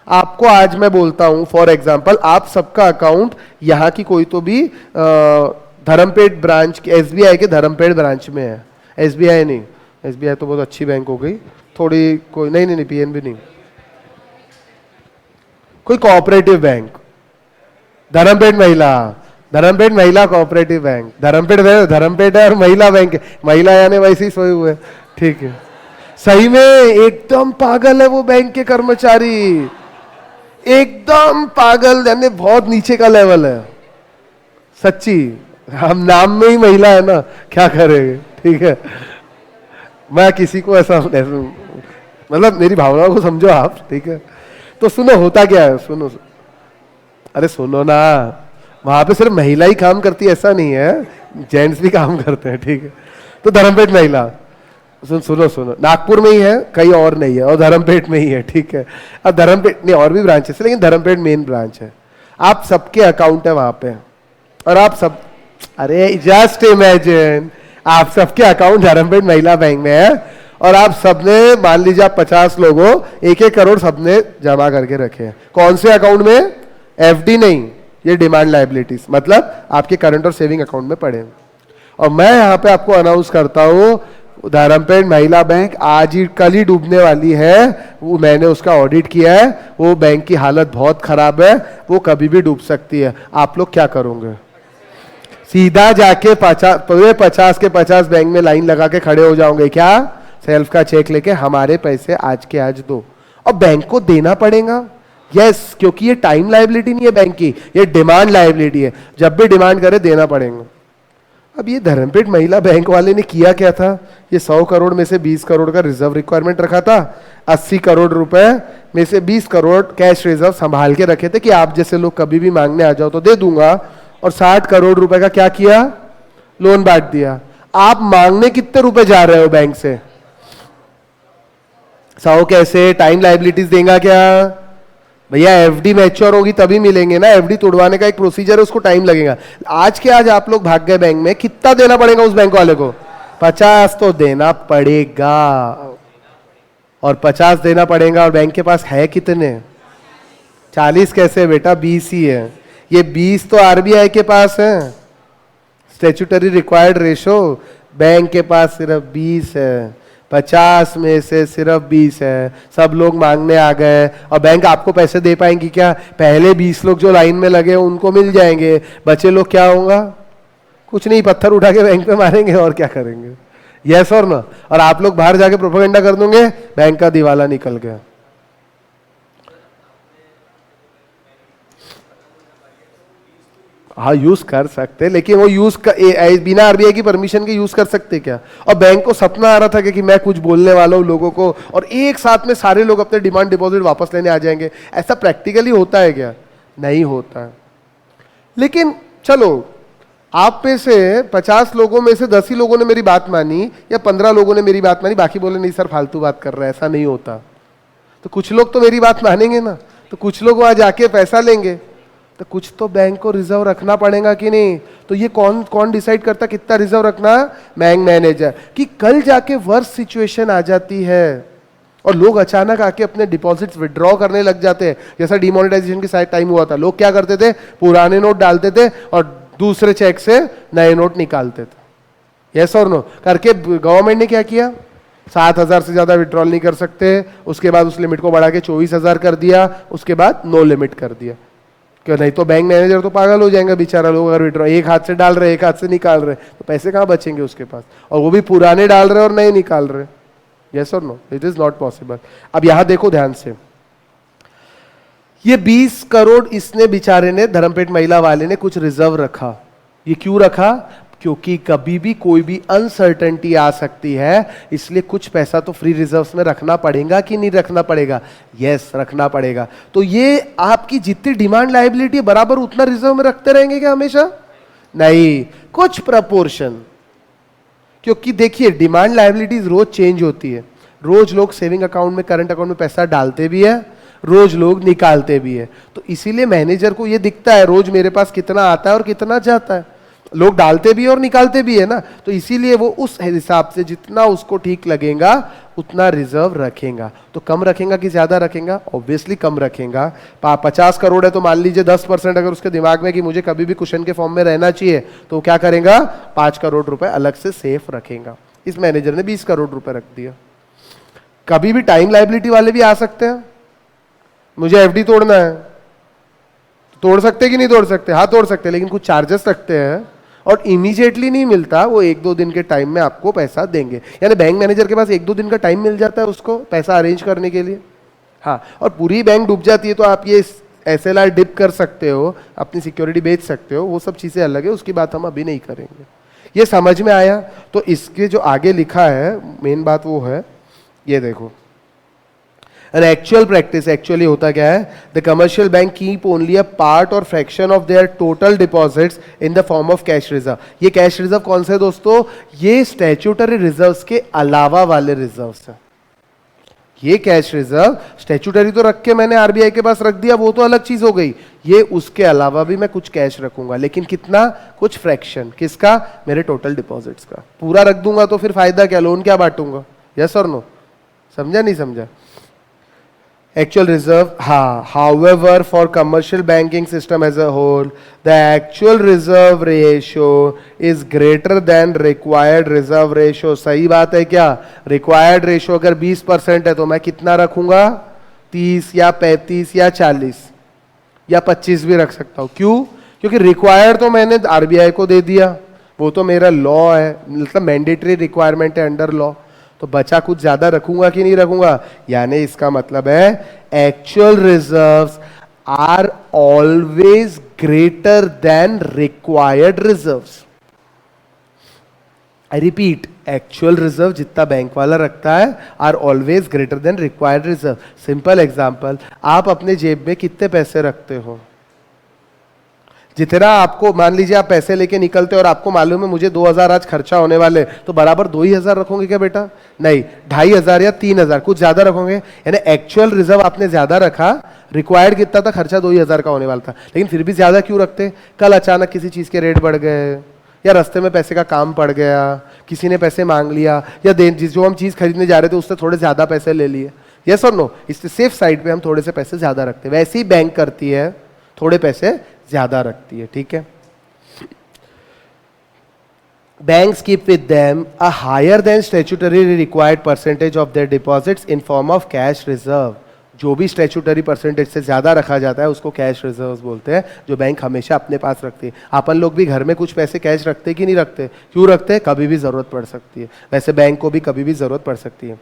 आपको आज मैं बोलता हूं फॉर एग्जांपल, आप सबका अकाउंट यहाँ की कोई तो भी धर्मपेट ब्रांच के, एसबीआई के धर्मपेट ब्रांच में है। एसबीआई नहीं, एसबीआई तो बहुत अच्छी बैंक हो गई, थोड़ी कोई नहीं नहीं, पीएनबी नहीं, कोई कोऑपरेटिव बैंक, धर्मपेट महिला कोऑपरेटिव बैंक, धर्मपेट है और महिला बैंक है, महिला यानी वैसे ही सोए हुए, ठीक है। सही में एकदम पागल है वो बैंक के कर्मचारी, एकदम पागल, यानी बहुत नीचे का लेवल है सच्ची। हम नाम में ही महिला है ना, क्या करेंगे, ठीक है। मैं किसी को ऐसा मतलब मेरी भावनाओं को समझो आप, ठीक है। तो सुनो होता क्या है, सुनो, अरे सुनो ना, वहां पे सिर्फ महिला ही काम करती है ऐसा नहीं है, जेंट्स भी काम करते हैं, ठीक है। तो धर्मपेट महिला, सुनो नागपुर में ही है, कहीं और नहीं है, और धर्मपेट में ही है, ठीक है। अब धर्मपेट नहीं, और भी ब्रांचेस है लेकिन धर्मपेट मेन ब्रांच है। आप सबके अकाउंट है वहां पे, और आप सब, अरे जस्ट इमेजिन, आप सबके अकाउंट धर्मपेट महिला बैंक में है, और आप सबने मान लीजिए आप 50 लोगों 1-1 करोड़ सबने जमा करके रखे हैं। कौन से अकाउंट में? एफडी नहीं, ये डिमांड लायबिलिटीज, मतलब आपके करंट और सेविंग अकाउंट में पड़े। और मैं यहाँ पे आपको अनाउंस करता हूँ, धर्मपेट महिला बैंक आज ही कल ही डूबने वाली है। वो मैंने उसका ऑडिट किया है, वो बैंक की हालत बहुत खराब है, वो कभी भी डूब सकती है। आप लोग क्या करोगे? सीधा जाके 50 के 50 बैंक में लाइन लगा के खड़े हो जाओगे क्या? सेल्फ का चेक लेके हमारे पैसे आज के आज दो, और बैंक को देना पड़ेगा। यस, क्योंकि ये टाइम लायबिलिटी नहीं है बैंक की, ये डिमांड लायबिलिटी है, जब भी डिमांड करे देना पड़ेगा। अब ये धर्मपेट महिला बैंक वाले ने किया क्या था, ये 100 करोड़ में से 20 करोड़ का रिजर्व रिक्वायरमेंट रखा था, 80 करोड़ रुपए में से 20 करोड़ कैश रिजर्व संभाल के रखे थे कि आप जैसे लोग कभी भी मांगने आ जाओ तो दे दूंगा, और 60 करोड़ रुपए का क्या किया? लोन बांट दिया। आप मांगने कितने रुपए जा रहे हो बैंक से? 100 कैसे? टाइम लायबिलिटीज देगा क्या भैया? एफडी मैच्योर होगी तभी मिलेंगे ना, एफडी तोड़वाने का एक प्रोसीजर है, उसको टाइम लगेगा। आज के आज आप लोग भाग गए बैंक में, कितना देना पड़ेगा उस बैंक वाले को? 50 तो देना पड़ेगा, और 50 देना पड़ेगा, और बैंक के पास है कितने? 40 कैसे बेटा? 20 ही है। ये 20 तो आरबीआई के पास है, स्टैट्यूटरी रिक्वायर्ड रेशो, बैंक के पास सिर्फ 20 है। 50 में से सिर्फ 20 है, सब लोग मांगने आ गए, और बैंक आपको पैसे दे पाएंगी क्या? पहले 20 लोग जो लाइन में लगे उनको मिल जाएंगे, बचे लोग क्या होगा? कुछ नहीं, पत्थर उठा के बैंक पे मारेंगे और क्या करेंगे। यस और नो? और आप लोग बाहर जाके प्रोपेगेंडा कर दोगे बैंक का दिवाला निकल गया। हाँ यूज कर सकते, लेकिन वो यूज बिना आरबीआई की परमिशन के यूज कर सकते क्या? और बैंक को सपना आ रहा था कि मैं कुछ बोलने वाला हूँ लोगों को, और एक साथ में सारे लोग अपने डिमांड डिपॉजिट वापस लेने आ जाएंगे। ऐसा प्रैक्टिकली होता है क्या? नहीं होता है। लेकिन चलो, आप में से 50 लोगों में से 10 ही लोगों ने मेरी बात मानी, या 15 लोगों ने मेरी बात मानी, बाकी बोले नहीं सर फालतू बात कर रहा है, ऐसा नहीं होता। तो कुछ लोग तो मेरी बात मानेंगे ना, तो कुछ लोग वहां जाके पैसा लेंगे, तो कुछ तो बैंक को रिजर्व रखना पड़ेगा कि नहीं? तो ये कौन डिसाइड करता कितना रिजर्व रखना? Bank manager. कि कल जाके वर्स्ट सिचुएशन आ जाती है और लोग अचानक आके अपने डिपॉजिट्स विड्रॉ करने लग जाते हैं, जैसा डिमोनेटाइजेशन के साथ टाइम हुआ था। लोग क्या करते थे? पुराने नोट डालते थे और दूसरे चेक से नए नोट निकालते थे। यस और नो? करके गवर्नमेंट ने क्या किया? 7,000 से ज्यादा विड्रॉल नहीं कर सकते, उसके बाद उस लिमिट को बढ़ा के 24,000 कर दिया, उसके बाद नो लिमिट कर दिया। क्यों? नहीं तो बैंक मैनेजर तो पागल हो जाएंगे बेचारा, लोग अगर विड्रॉ एक हाथ से डाल रहे एक हाथ से निकाल रहे तो पैसे कहाँ बचेंगे उसके पास, और वो भी पुराने डाल रहे और नए निकाल रहे। यस और no? It is not possible. अब यहां देखो ध्यान से, ये 20 करोड़ इसने बेचारे ने, धर्मपेट महिला वाले ने कुछ रिजर्व रखा। ये क्यों रखा? क्योंकि कभी भी कोई भी अनसर्टेनिटी आ सकती है, इसलिए कुछ पैसा तो फ्री रिजर्व्स में रखना पड़ेगा कि नहीं रखना पड़ेगा? यस, रखना पड़ेगा। तो ये आपकी जितनी डिमांड लायबिलिटी बराबर उतना रिजर्व में रखते रहेंगे क्या हमेशा? नहीं, कुछ प्रपोर्शन। क्योंकि देखिए डिमांड लायबिलिटीज रोज चेंज होती है, रोज लोग सेविंग अकाउंट में, करंट अकाउंट में पैसा डालते भी है, रोज लोग निकालते भी है। तो इसीलिए मैनेजर को ये दिखता है रोज मेरे पास कितना आता है और कितना जाता है। लोग डालते भी है और निकालते भी है ना, तो इसीलिए वो उस हिसाब से जितना उसको ठीक लगेगा उतना रिजर्व रखेगा। तो कम रखेगा कि ज्यादा रखेगा? ऑब्वियसली कम रखेगा। 50 करोड़ है तो मान लीजिए 10% अगर उसके दिमाग में कि मुझे कभी भी कुशन के फॉर्म में रहना चाहिए, तो क्या करेगा? 5 करोड़ रुपए अलग से सेफ रखेगा। इस मैनेजर ने 20 करोड़ रुपए रख दिया। कभी भी टाइम लायबिलिटी वाले भी आ सकते हैं, मुझे एफडी तोड़ना है, तोड़ सकते कि नहीं तोड़ सकते? हाँ तोड़ सकते, लेकिन कुछ चार्जेस रखते हैं और इमीडिएटली नहीं मिलता, वो 1-2 दिन के टाइम में आपको पैसा देंगे। यानी बैंक मैनेजर के पास 1-2 दिन का टाइम मिल जाता है उसको पैसा अरेंज करने के लिए। हाँ, और पूरी बैंक डूब जाती है तो आप ये SLR डिप कर सकते हो, अपनी सिक्योरिटी बेच सकते हो, वो सब चीजें अलग है, उसकी बात हम अभी नहीं करेंगे। ये समझ में आया? तो इसके जो आगे लिखा है मेन बात वो है, ये देखो, An actual practice actually होता क्या है? The commercial bank keep only a part or fraction of their total deposits in the form of cash reserve. ये cash reserve कौन से दोस्तों? ये statutory reserves के अलावा वाले reserves हैं। ये कैश रिजर्व स्टैट्यूटरी तो रख के मैंने आरबीआई के पास रख दिया, वो तो अलग चीज हो गई। ये उसके अलावा भी मैं कुछ कैश रखूंगा, लेकिन कितना? कुछ फ्रैक्शन। किसका? मेरे टोटल डिपॉजिट्स का। पूरा रख दूंगा तो फिर फायदा क्या? लोन क्या बांटूंगा? यस और नो? समझा नहीं समझा? Actual reserve, however, for commercial banking system as a whole, the actual reserve ratio is greater than required reserve ratio. सही बात है क्या? Required ratio अगर 20% है तो मैं कितना रखूंगा? 30 या 35 या 40 या 25 भी रख सकता हूं। क्यों? क्योंकि रिक्वायर्ड तो मैंने आरबीआई को दे दिया, वो तो मेरा लॉ है, मतलब मैंडेटरी रिक्वायरमेंट है अंडर लॉ। तो बचा कुछ ज्यादा रखूंगा कि नहीं रखूंगा? यानी इसका मतलब है actual reserves are always greater than required reserves. I repeat, actual reserve जितना बैंक वाला रखता है are always greater than required reserve. Simple example, आप अपने जेब में कितने पैसे रखते हो? जितना आपको, मान लीजिए आप पैसे लेके निकलते हो और आपको मालूम है मुझे 2000 आज खर्चा होने वाले, तो बराबर 2000 रखोगे क्या बेटा? नहीं, 2500 या 3000, कुछ ज्यादा रखोगे। यानी एक्चुअल रिजर्व आपने ज्यादा रखा, रिक्वायर्ड कितना था? खर्चा 2000 का होने वाला था, लेकिन फिर भी ज्यादा क्यों रखते? कल अचानक किसी चीज के रेट बढ़ गए, या रास्ते में पैसे का काम पड़ गया, किसी ने पैसे मांग लिया, या जो हम चीज खरीदने जा रहे थे उससे थोड़े ज्यादा पैसे ले लिए। यस और नो? इससे सेफ साइड पे हम थोड़े से पैसे ज्यादा रखते हैं। वैसे ही बैंक करती है, थोड़े पैसे ज्यादा रखती है। ठीक है? Banks keep with them a higher than statutorily required percentage of their deposits in form of cash reserve. जो भी स्टैट्यूटरी परसेंटेज से ज्यादा रखा जाता है उसको कैश रिजर्व्स बोलते हैं, जो बैंक हमेशा अपने पास रखती है। अपन लोग भी घर में कुछ पैसे कैश रखते कि नहीं रखते? क्यों रखते हैं? कभी भी जरूरत पड़ सकती है। वैसे बैंक को भी कभी भी जरूरत पड़ सकती है।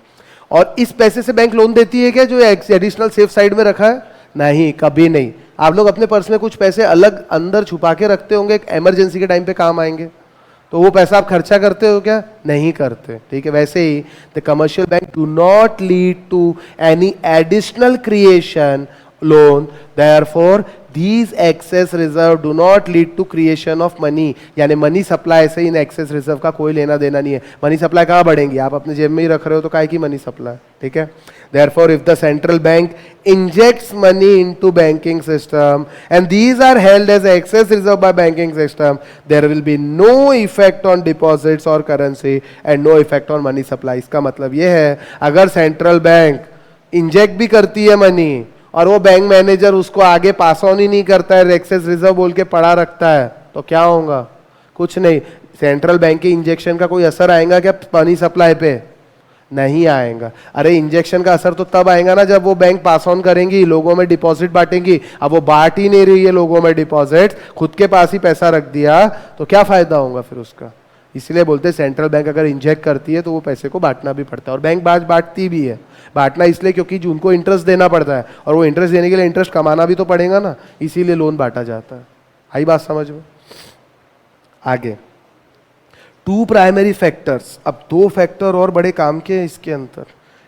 और इस पैसे से बैंक लोन देती है क्या, जो एडिशनल सेफ साइड में रखा है? नहीं, कभी नहीं। आप लोग अपने पर्स में कुछ पैसे अलग अंदर छुपा के रखते होंगे, इमरजेंसी के टाइम पे काम आएंगे, तो वो पैसा आप खर्चा करते हो क्या? नहीं करते। ठीक है? वैसे ही the commercial bank do not lead to any additional creation loan, therefore these excess reserve do not lead to creation of money. यानी मनी सप्लाई से इन एक्सेस रिजर्व का कोई लेना देना नहीं है। मनी सप्लाई कहाँ बढ़ेंगी? आप अपने जेब में ही रख रहे हो तो काहे की मनी सप्लाई? ठीक है? Therefore, if the central bank injects money into banking system and these are held as excess reserve by banking system, there will be no effect on deposits or currency and no effect on money supply. इसका मतलब ये है, अगर central bank inject भी करती है money और वो बैंक मैनेजर उसको आगे पास ऑन ही नहीं करता है, एक्सेस रिजर्व बोल के पड़ा रखता है, तो क्या होगा? कुछ नहीं। सेंट्रल बैंक के इंजेक्शन का कोई असर आएगा क्या मनी सप्लाई पे? नहीं आएगा। अरे इंजेक्शन का असर तो तब आएगा ना जब वो बैंक पास ऑन करेंगी, लोगों में डिपॉजिट बांटेंगी। अब वो बांट ही नहीं रही है लोगों में डिपॉजिट, खुद के पास ही पैसा रख दिया, तो क्या फायदा होगा फिर उसका? इसलिए बोलते हैं सेंट्रल बैंक अगर इंजेक्ट करती है तो वो पैसे को बांटना भी पड़ता है, और बैंक बांटती भी है। बांटना इसलिए क्योंकि उनको इंटरेस्ट देना पड़ता है, और वो इंटरेस्ट देने के लिए इंटरेस्ट कमाना भी तो पड़ेगा ना, इसीलिए लोन बांटा जाता है। आई बात समझ में? आगे 2 प्राइमरी फैक्टर्स। अब 2 फैक्टर और बड़े काम के हैं इसके अंदर।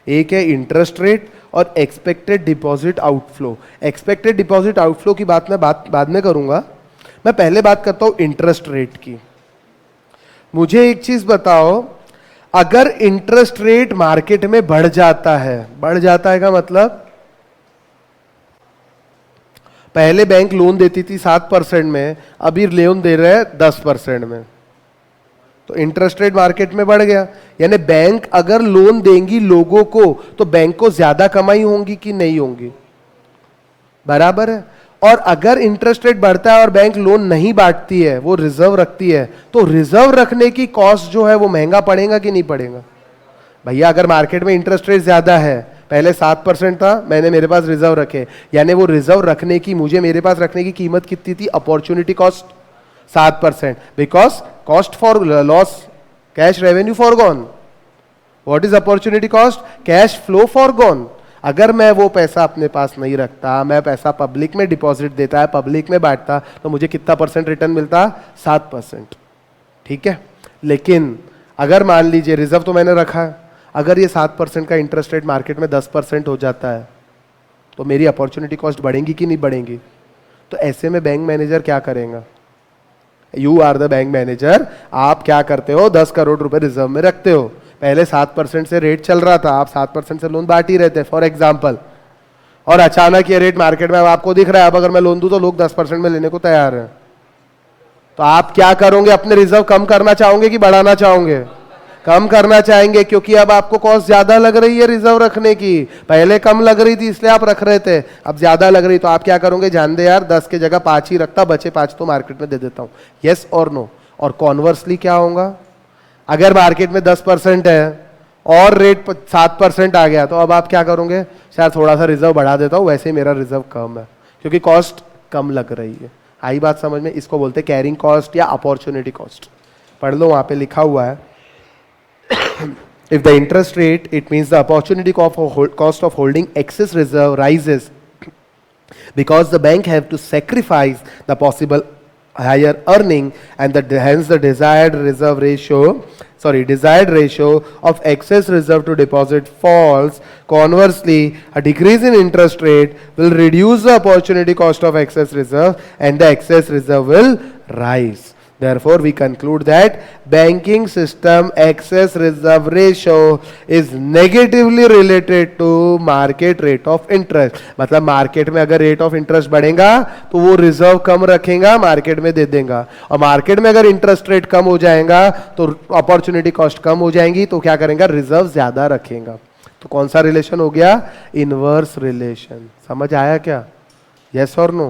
एक है इंटरेस्ट रेट और expected deposit outflow. Expected deposit outflow की बात मैं बाद में करूंगा, मैं पहले बात करता हूं इंटरेस्ट रेट की। मुझे एक चीज बताओ, अगर इंटरेस्ट रेट मार्केट में बढ़ जाता है का मतलब पहले बैंक लोन देती थी 7% में, अभी लोन दे रहे हैं 10% में, तो इंटरेस्ट रेट मार्केट में बढ़ गया। यानी बैंक अगर लोन देंगी लोगों को तो बैंक को ज्यादा कमाई होंगी कि नहीं होंगी? बराबर है। और अगर इंटरेस्ट रेट बढ़ता है और बैंक लोन नहीं बांटती है, वो रिजर्व रखती है, तो रिजर्व रखने की कॉस्ट जो है वो महंगा पड़ेगा कि नहीं पड़ेगा? भैया अगर मार्केट में इंटरेस्ट रेट ज्यादा है, पहले 7% था, मैंने मेरे पास रिजर्व रखे, यानी वो रिजर्व रखने की, मुझे मेरे पास रखने की कीमत कितनी थी? Opportunity cost 7%, because cost for loss, cash revenue for gone. What is opportunity cost? Cash flow for gone. अगर मैं वो पैसा अपने पास नहीं रखता, मैं पैसा पब्लिक में डिपॉजिट देता है, पब्लिक में बांटता, तो मुझे कितना परसेंट रिटर्न मिलता? 7%। ठीक है। लेकिन अगर मान लीजिए रिजर्व तो मैंने रखा है, अगर ये 7% का इंटरेस्ट रेट मार्केट में 10% हो जाता है, तो मेरी अपॉर्चुनिटी कॉस्ट बढ़ेंगी कि नहीं बढ़ेंगी? तो ऐसे में बैंक मैनेजर क्या करेगा? You are the bank manager, आप क्या करते हो? 10 करोड़ रुपए रिजर्व में रखते हो, पहले 7% से रेट चल रहा था, आप 7% से लोन बांट ही रहते फॉर एग्जाम्पल, और अचानक ये रेट मार्केट में अब आपको दिख रहा है अब अगर मैं लोन दूं तो लोग 10% में लेने को तैयार हैं, तो आप क्या करोगे? अपने रिजर्व कम करना चाहोगे कि बढ़ाना चाहोगे? कम करना चाहेंगे, क्योंकि अब आपको कॉस्ट ज्यादा लग रही है रिजर्व रखने की। पहले कम लग रही थी इसलिए आप रख रहे थे, अब ज्यादा लग रही, तो आप क्या करोगे? जान दे यार, 10 की जगह 5 ही रखता, बचे 5 तो मार्केट में दे देता हूं। यस और नो? और कॉन्वर्सली क्या होगा? अगर मार्केट में 10% है और रेट 7% आ गया, तो अब आप क्या करोगे? शायद थोड़ा सा रिजर्व बढ़ा देता हूं, वैसे मेरा रिजर्व कम है, क्योंकि कॉस्ट कम लग रही है। आई बात समझ में? इसको बोलते हैं कैरिंग कॉस्ट या अपॉर्चुनिटी कॉस्ट। पढ़ लो, वहां पे लिखा हुआ है if the interest rate, it means the opportunity cost of holding excess reserve rises because the bank have to sacrifice the possible higher earning, and hence the desired ratio of excess reserve to deposit falls. Conversely, a decrease in interest rate will reduce the opportunity cost of excess reserve and the excess reserve will rise. Therefore, we conclude that banking system excess reserve ratio is negatively related to market rate of interest. मतलब market में अगर rate of interest बढ़ेगा तो वो reserve कम रखेगा, market में दे देगा, और मार्केट में अगर इंटरेस्ट रेट कम हो जाएगा तो अपॉर्चुनिटी कॉस्ट कम हो जाएंगी, तो क्या करेगा? रिजर्व ज्यादा रखेगा। तो कौन सा रिलेशन हो गया? Inverse relation. समझ आया क्या? यस और नो?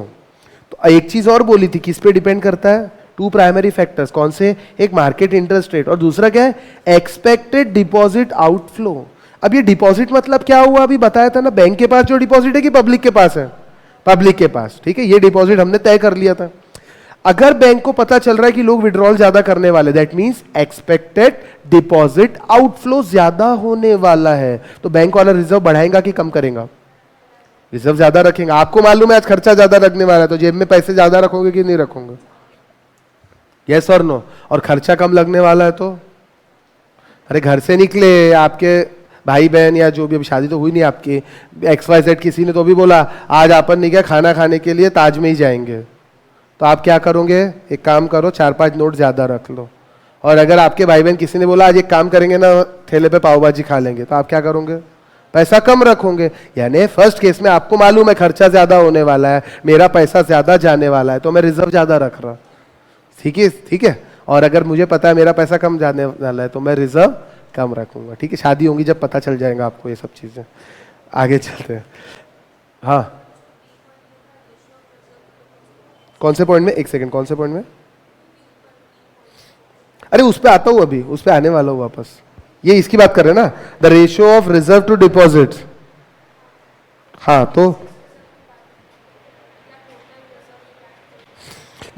तो एक चीज और बोली थी, किस पे डिपेंड करता है? 2 प्राइमरी फैक्टर्स। कौन से? एक मार्केट इंटरेस्ट रेट और दूसरा क्या है? Expected deposit outflow. अब ये डिपॉजिट मतलब क्या हुआ? अभी बताया था ना, बैंक के पास जो डिपॉजिट है कि पब्लिक के पास है? पब्लिक के पास। ठीक है, ये डिपॉजिट हमने तय कर लिया था। अगर बैंक को पता चल रहा है कि लोग विड्रॉल ज्यादा करने वाले, that means expected deposit outflow ज्यादा होने वाला है, तो बैंक वाला रिजर्व बढ़ाएगा कि कम करेगा? रिजर्व ज्यादा रखेगा। आपको मालूम है आज खर्चा ज्यादा लगने वाला है, तो जेब में पैसे ज्यादा रखोगे कि नहीं रखोगे? यस और नो? और खर्चा कम लगने वाला है तो अरे घर से निकले आपके भाई बहन या जो भी, अभी शादी तो हुई नहीं आपकी, XYZ किसी ने तो भी बोला आज अपन नहीं क्या खाना खाने के लिए ताज में ही जाएंगे, तो आप क्या करोगे? एक काम करो, 4-5 नोट ज्यादा रख लो। और अगर आपके भाई बहन किसी ने बोला आज एक काम करेंगे ना, ठेले पे पाव भाजी खा लेंगे, तो आप क्या करोगे? पैसा कम रखोगे। यानी फर्स्ट केस में आपको मालूम है खर्चा ज्यादा होने वाला है, मेरा पैसा ज्यादा जाने वाला है, तो मैं रिजर्व ज्यादा रख रहा। ठीक है, ठीक है। और अगर मुझे पता है मेरा पैसा कम जाने वाला है, तो मैं रिजर्व कम रखूंगा। ठीक है, शादी होंगी जब पता चल जाएगा आपको ये सब चीजें। आगे चलते हैं। हाँ, कौन से पॉइंट में? एक सेकंड, कौन से पॉइंट में? अरे उस पे आता हूं, अभी उस पे आने वाला हूं वापस। ये इसकी बात कर रहे हैं ना, the ratio of reserve to deposit. हाँ, तो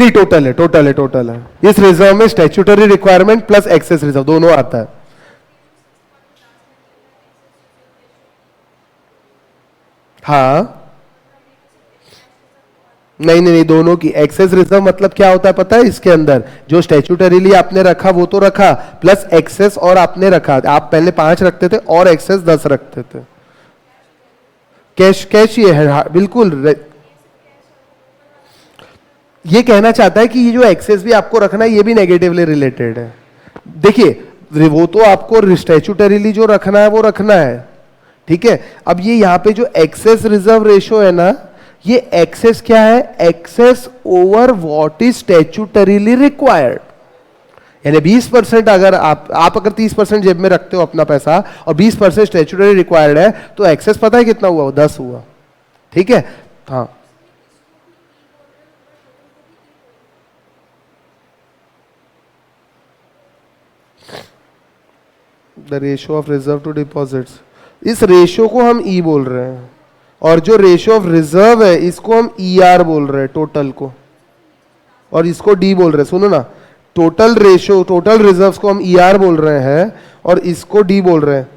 नहीं, टोटल है। इस रिजर्व में statutory requirement plus excess reserve दोनों आता है। हाँ, नहीं, दोनों की। एक्सेस रिजर्व मतलब क्या होता है पता है? इसके अंदर जो स्टैट्यूटरीली आपने रखा वो तो रखा, प्लस एक्सेस और आपने रखा। आप पहले 5 रखते थे और एक्सेस 10 रखते थे। कैश ये है, बिल्कुल। ये कहना चाहता है कि ये जो एक्सेस भी आपको रखना है ये भी नेगेटिवली रिलेटेड है। देखिए, वो तो आपको स्टैट्यूटरीली जो रखना है वो रखना है, ठीक है। अब ये यहाँ पे जो एक्सेस रिजर्व रेशो है ना, ये एक्सेस क्या है? Excess over what is statutorily required. यानी 20% अगर आप अगर 30% जेब में रखते हो अपना पैसा और 20% स्टैट्यूटरी रिक्वायर्ड है, तो एक्सेस पता है कितना हुआ? 10 हुआ। ठीक है। हाँ, the ratio of reserve to deposits, इस रेशियो को हम ई बोल रहे हैं, और जो रेशियो ऑफ रिजर्व है इसको हम ई आर बोल रहे हैं, टोटल को, और इसको डी बोल रहे हैं। सुनो ना, टोटल रेशियो, टोटल रिजर्व्स को हम ई आर बोल रहे हैं और इसको डी बोल रहे हैं।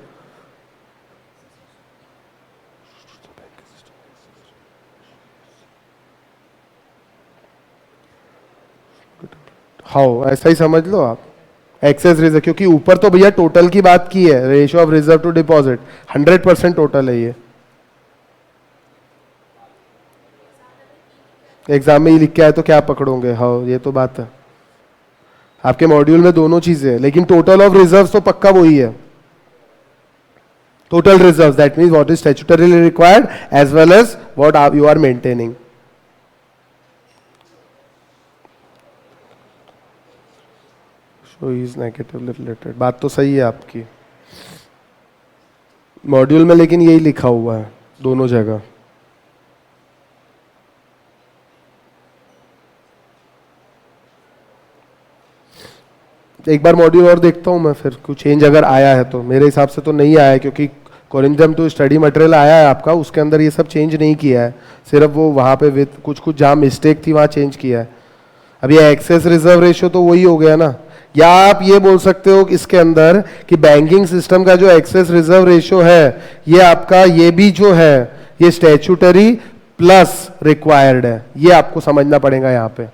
हाँ, ऐसा ही समझ लो आप, एक्सेस रिजर्व, क्योंकि ऊपर तो भैया टोटल की बात की है, ratio of reserve to deposit 100% total है ये। एग्जाम में ये लिख के आए तो क्या पकड़ोगे? हाँ, ये तो बात है, आपके मॉड्यूल में दोनों चीजें है, लेकिन टोटल ऑफ रिजर्व तो पक्का वही है। Total reserve that means what is statutorily required as well as what you are maintaining. Is negatively related, बात तो सही है आपकी मॉड्यूल में, लेकिन यही लिखा हुआ है दोनों जगह। एक बार मॉड्यूल और देखता हूं मैं, फिर कुछ चेंज अगर आया है तो। मेरे हिसाब से तो नहीं आया है, क्योंकि कोरिन्थियम टू स्टडी मटेरियल आया है आपका, उसके अंदर ये सब चेंज नहीं किया है, सिर्फ वो वहां पे विद कुछ जहां मिस्टेक थी वहां चेंज किया है। अब ये एक्सेस रिजर्व रेशियो तो वही हो गया ना। या आप ये बोल सकते हो कि इसके अंदर कि बैंकिंग सिस्टम का जो एक्सेस रिजर्व रेशियो है, ये आपका ये भी जो है ये स्टैट्यूटरी प्लस रिक्वायर्ड है, ये आपको समझना पड़ेगा यहाँ पे।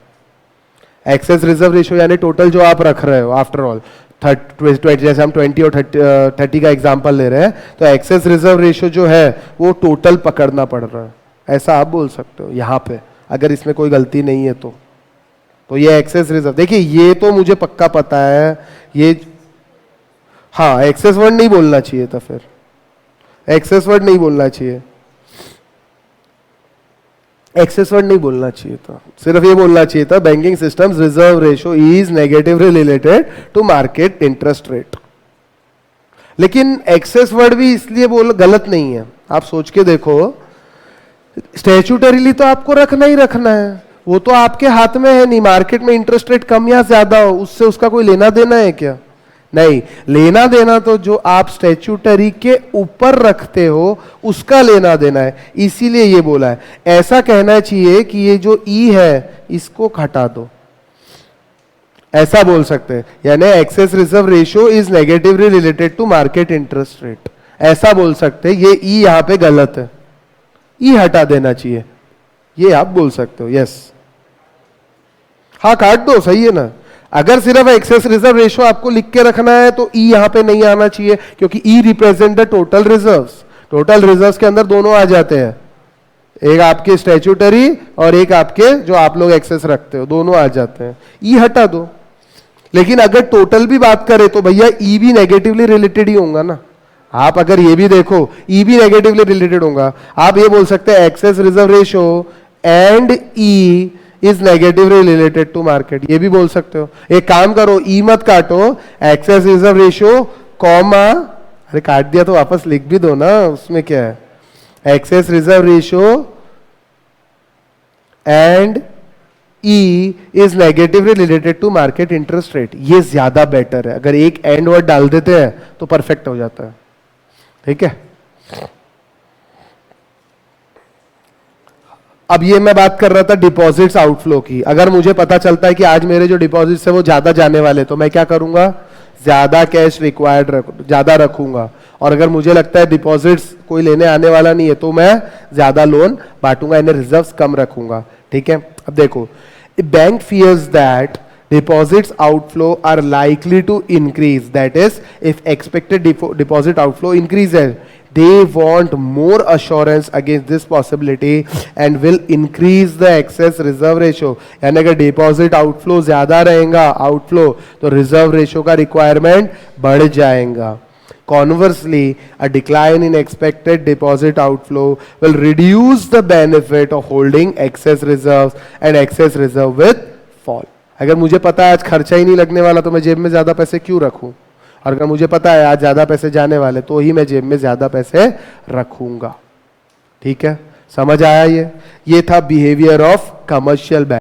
एक्सेस रिजर्व रेशियो यानी टोटल जो आप रख रहे हो, आफ्टर ऑल 30, जैसे हम 20 और 30 का एग्जांपल ले रहे हैं, तो एक्सेस रिजर्व रेशियो जो है वो टोटल पकड़ना पड़ रहा है, ऐसा आप बोल सकते हो यहाँ पे, अगर इसमें कोई गलती नहीं है तो ये एक्सेस रिजर्व, देखिए ये तो मुझे पक्का पता है ये। हाँ, एक्सेस वर्ड नहीं बोलना चाहिए था, फिर एक्सेस वर्ड नहीं बोलना चाहिए, एक्सेस वर्ड नहीं बोलना चाहिए था, सिर्फ ये बोलना चाहिए था banking systems reserve ratio is negatively related to market interest rate. लेकिन एक्सेस वर्ड भी इसलिए बोल गलत नहीं है, आप सोच के देखो, स्टैट्यूटरीली तो आपको रखना ही रखना है, वो तो आपके हाथ में है नहीं, मार्केट में इंटरेस्ट रेट कम या ज्यादा हो उससे उसका कोई लेना देना है क्या? नहीं, लेना देना तो जो आप स्टैट्यूटरी के ऊपर रखते हो उसका लेना देना है, इसीलिए ये बोला है। ऐसा कहना चाहिए कि ये जो ई है इसको हटा दो, ऐसा बोल सकते हैं, यानी excess reserve ratio is negatively related to market interest rate, ऐसा बोल सकते हैं। ये ई यहां पे गलत है, ई हटा देना चाहिए, ये आप बोल सकते हो। यस, हाँ काट दो, सही है ना। अगर सिर्फ एक्सेस रिजर्व रेशियो आपको लिख के रखना है तो ई यहां पे नहीं आना चाहिए, क्योंकि ई represent the total reserves. Total reserves के अंदर दोनों आ जाते हैं, एक आपके स्टैट्यूटरी और एक आपके जो आप लोग एक्सेस रखते हो, दोनों आ जाते हैं, ई हटा दो। लेकिन अगर टोटल भी बात करें तो भैया ई भी नेगेटिवली रिलेटेड ही होगा ना। आप अगर ये भी देखो, ई भी नेगेटिवली रिलेटेड होगा। आप ये बोल सकते हैं excess reserve ratio and E is negatively related to market, ये भी बोल सकते हो। एक काम करो, ई मत काटो, एक्सेस रिजर्व रेशियो कॉमा, अरे काट दिया तो वापस लिख भी दो ना, उसमें क्या है, excess reserve ratio and E is negatively related to market interest rate, ये ज्यादा बेटर है। अगर एक एंड वर्ड डाल देते हैं तो परफेक्ट हो जाता है, ठीक है। अब ये मैं बात कर रहा था डिपॉजिट्स आउटफ्लो की। अगर मुझे पता चलता है कि आज मेरे जो डिपॉजिट्स है वो ज्यादा जाने वाले, तो मैं क्या करूंगा, ज्यादा कैश रिक्वायर्ड ज्यादा रखूंगा। और अगर मुझे लगता है डिपॉजिट्स कोई लेने आने वाला नहीं है तो मैं ज्यादा लोन बांटूंगा, इन्हें रिजर्व्स कम रखूंगा, ठीक है। अब देखो, bank fears that deposits outflow are likely to increase, that is if expected deposit outflow increases, they want more assurance against this possibility and will increase the excess reserve ratio। यानी अगर deposit outflow ज्यादा रहेगा, outflow, तो reserve ratio का requirement बढ़ जाएगा। Conversely, a decline in expected deposit outflow will reduce the benefit of holding excess reserves, and excess reserve will fall. अगर मुझे पता है आज खर्चा ही नहीं लगने वाला तो मैं जेब में ज्यादा पैसे क्यों रखूं, और अगर मुझे पता है आज ज्यादा पैसे जाने वाले तो ही मैं जेब में ज्यादा पैसे रखूंगा. ठीक है, समझ आया? ये था बिहेवियर ऑफ कमर्शियल बैंक.